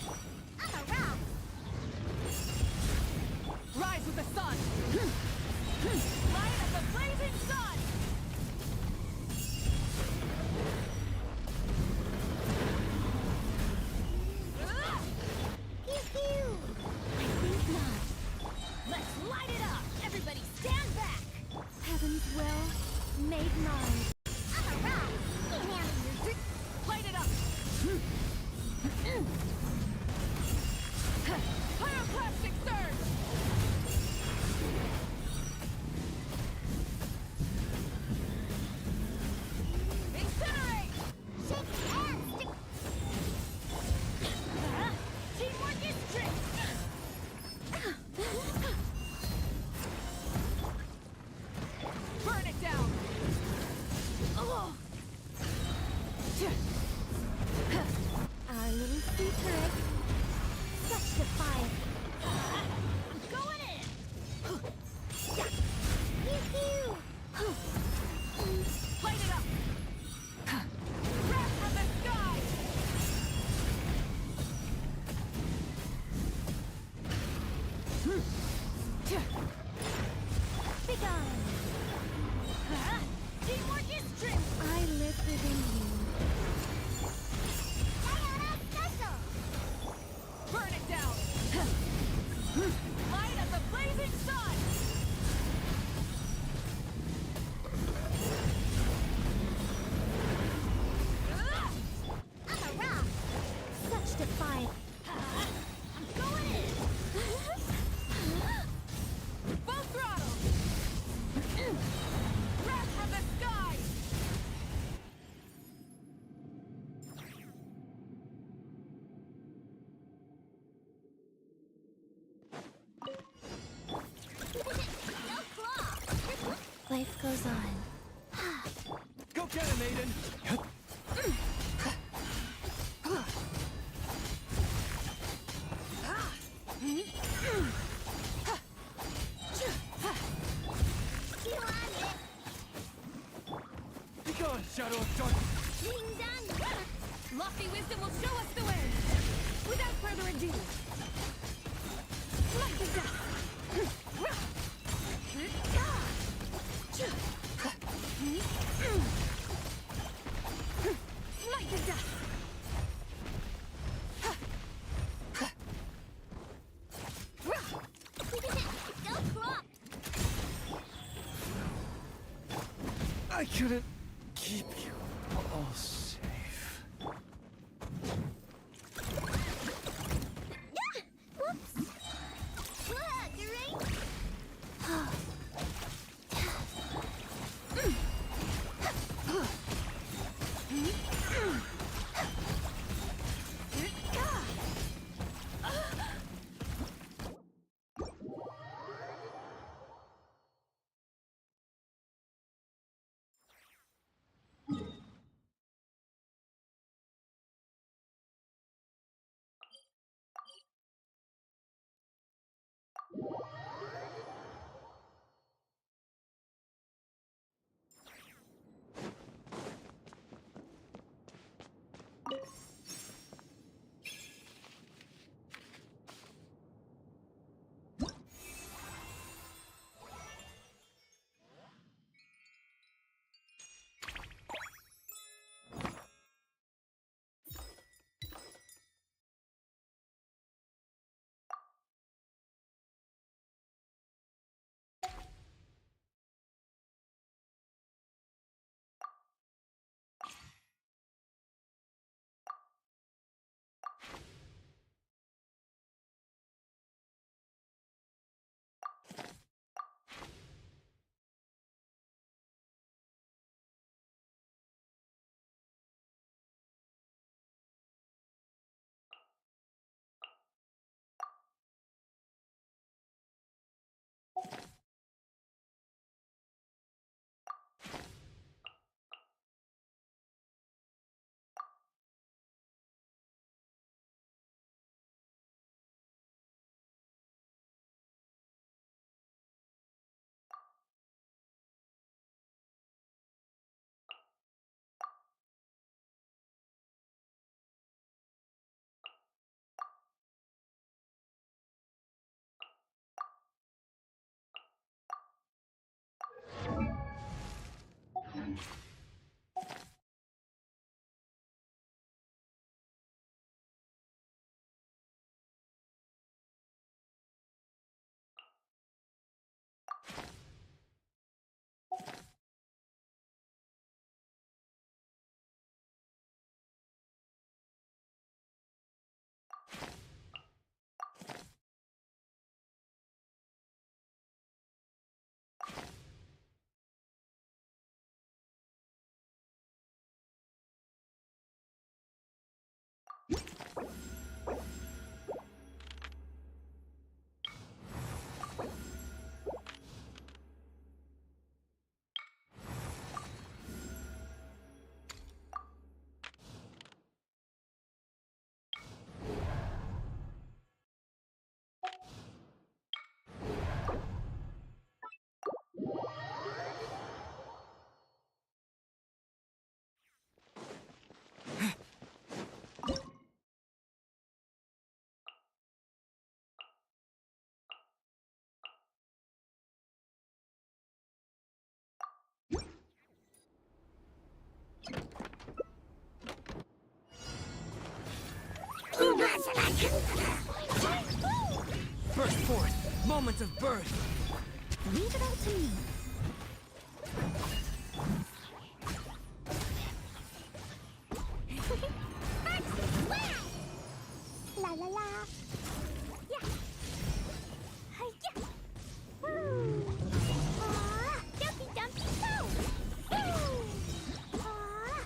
I'm a rock. Rise with the sun! Light of the blazing sun! Pew pew. I think not. Let's light it up. Everybody stand back. Heaven's will made mine. I'm a rock. Can't handle your drink. Light it up! Pyroclastic surge! Incinerate! Shake and stick. Teamwork is trick! Burn it down! Our little secret. Such defiance. I'm going in. Pew pew. Light it up! Wrath from the sky! Begone. Teamwork is trick! I live within you. Diana special. Burn it down! Light of the blazing sun! I'm a rock. Such defiance. I'm going in. Full throttle! Wrath from the sky! No claw. Life goes on. Go get him, Aiden! You on it. Be gone, Shadow of Darkness! Ding dong. Lofty wisdom will show us the way! Without further ado, light the dust! Light the dust! Go claw. I couldn't keep you all safe. Whoops. Look, right? Burst forth, moments of birth. Leave it all to me. La la la. Yeah. Hi-ya. Woo. Ah, Dumpy Dumpy go. Woo. Ah.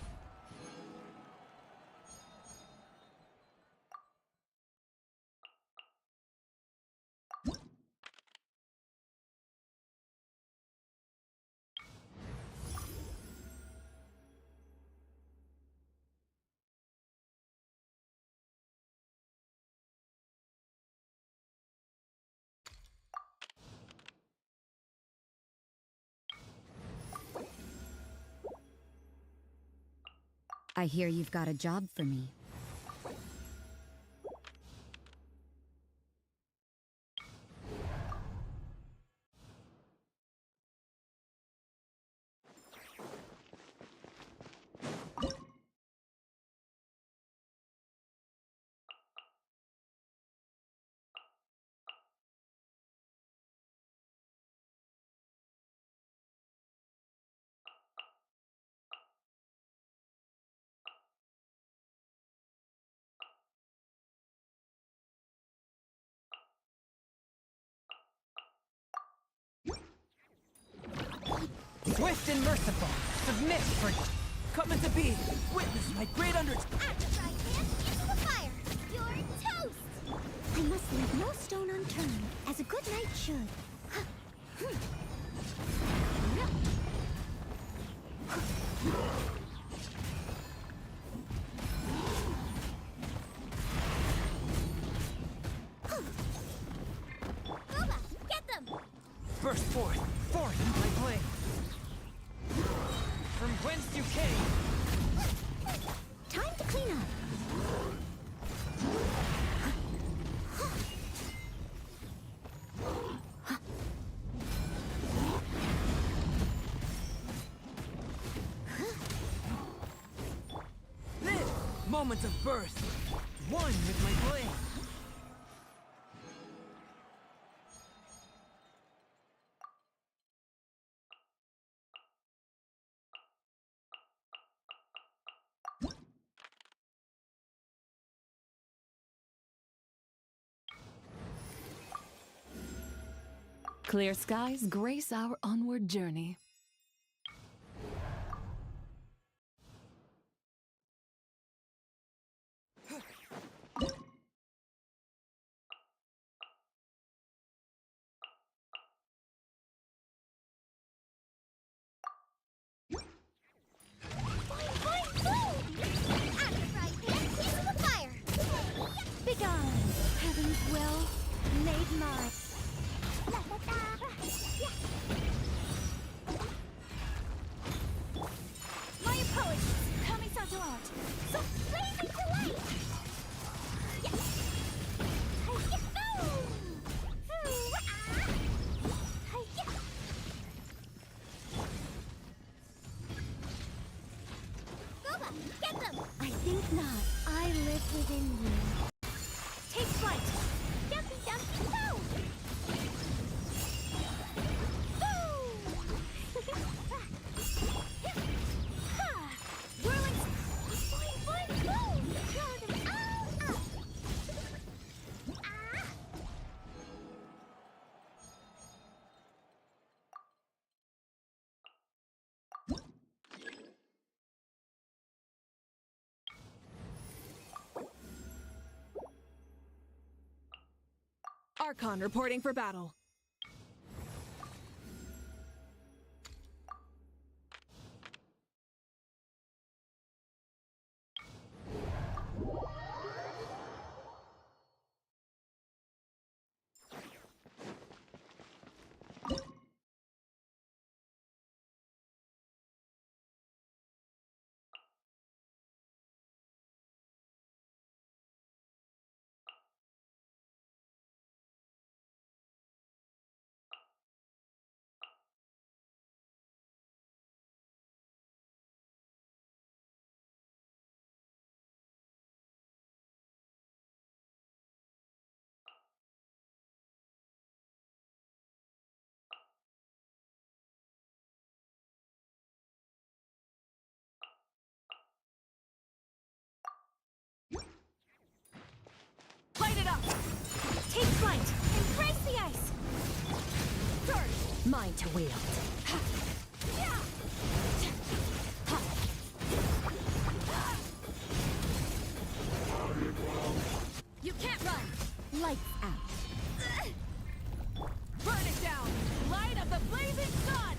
I hear you've got a job for me. Swift and merciful, submit for coming to be. Witness my great After I dance into the fire, you're toast. I must leave no stone unturned, as a good knight should. Boba, get them! Burst forth in my blade. From whence you came. Time to clean up. Live, moments of birth. One with my blade. Clear skies grace our onward journey. Begone, heaven's will, made mine. My apologies, Kami-santo art. So blazing delight! Boba, get them! I think not. I live within you. Take flight! Dumpy Dumpy go! Whirling! Boing, boing, boom! Throw them all up! Archon reporting for battle. Take flight! Embrace the ice! First! Mine to wield. You can't run! Lights out. Burn it down! Light of the blazing sun!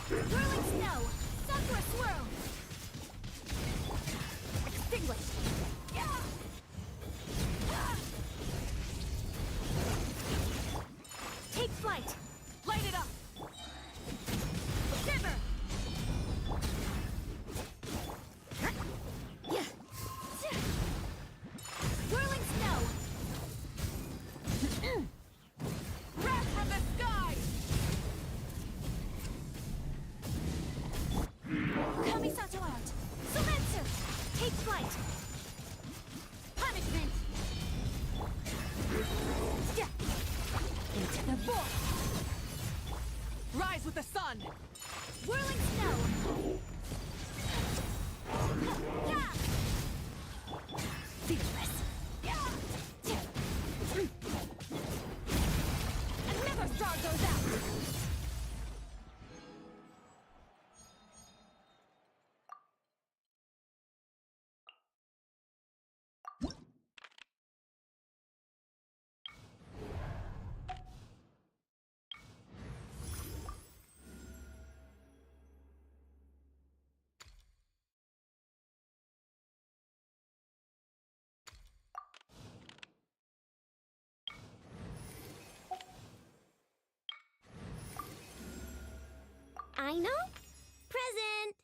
Whirling snow! Sakura swirl! Extinguish! Take flight! Light it up! Shiver! Whirling snow! Wrath from the sky! Kamisato out! Sumetsu! Take flight! Punishment! Into the void! Rise with the sun! Whirling snow! Fearless! Another star goes out! I know. Present!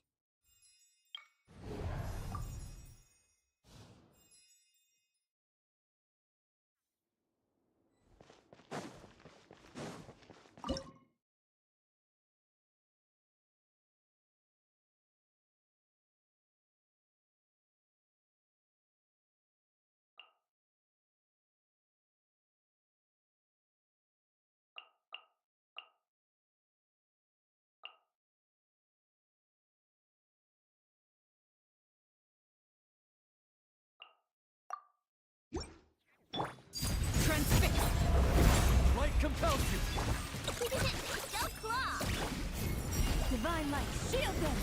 Transfix! Light compels you! Go claw! Divine light, shield them!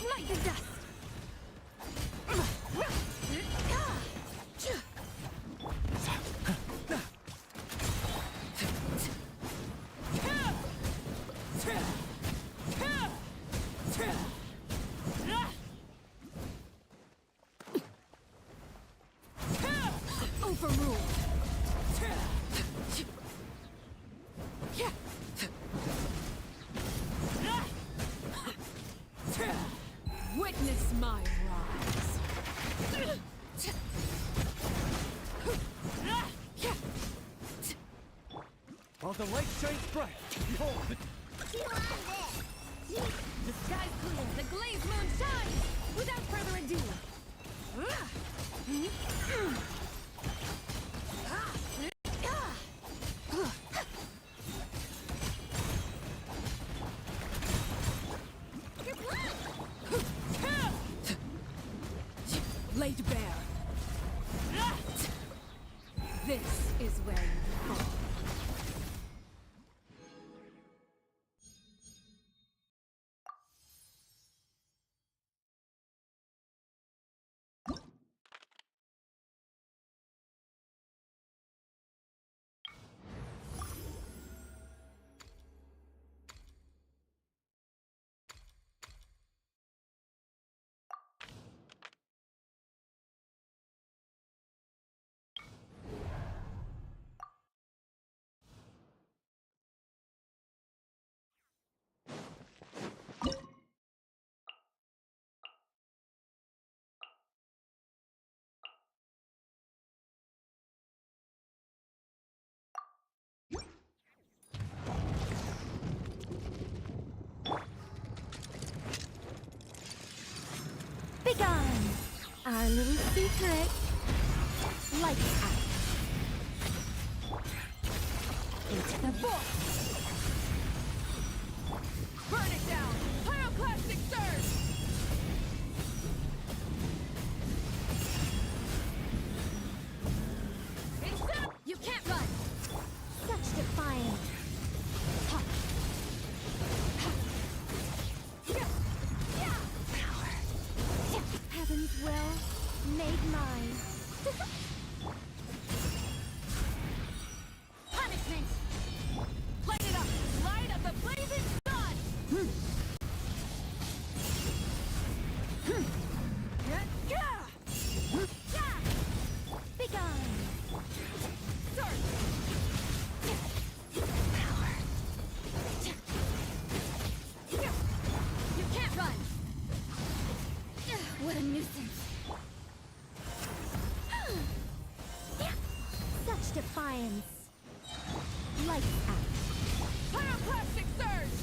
Light the dust! Overruled! Witness my rise! While the light shines bright, behold! The sky's clear, the glazed moon shines! Without further ado! Laid bare! This is where you fall. Begone! Our little secret. Lights out. Into the void. Burn it down! Pyroclastic surge! You can't run! Such defiance! Ha. Ha. Yeah. Yeah. Power. Heaven's will made mine. Punishment! Light it up! Light of the blazing sun! Begone! Surge! Power. You can't run! What a nuisance! Such defiance! Lights out! Pyroclastic surge!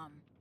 come.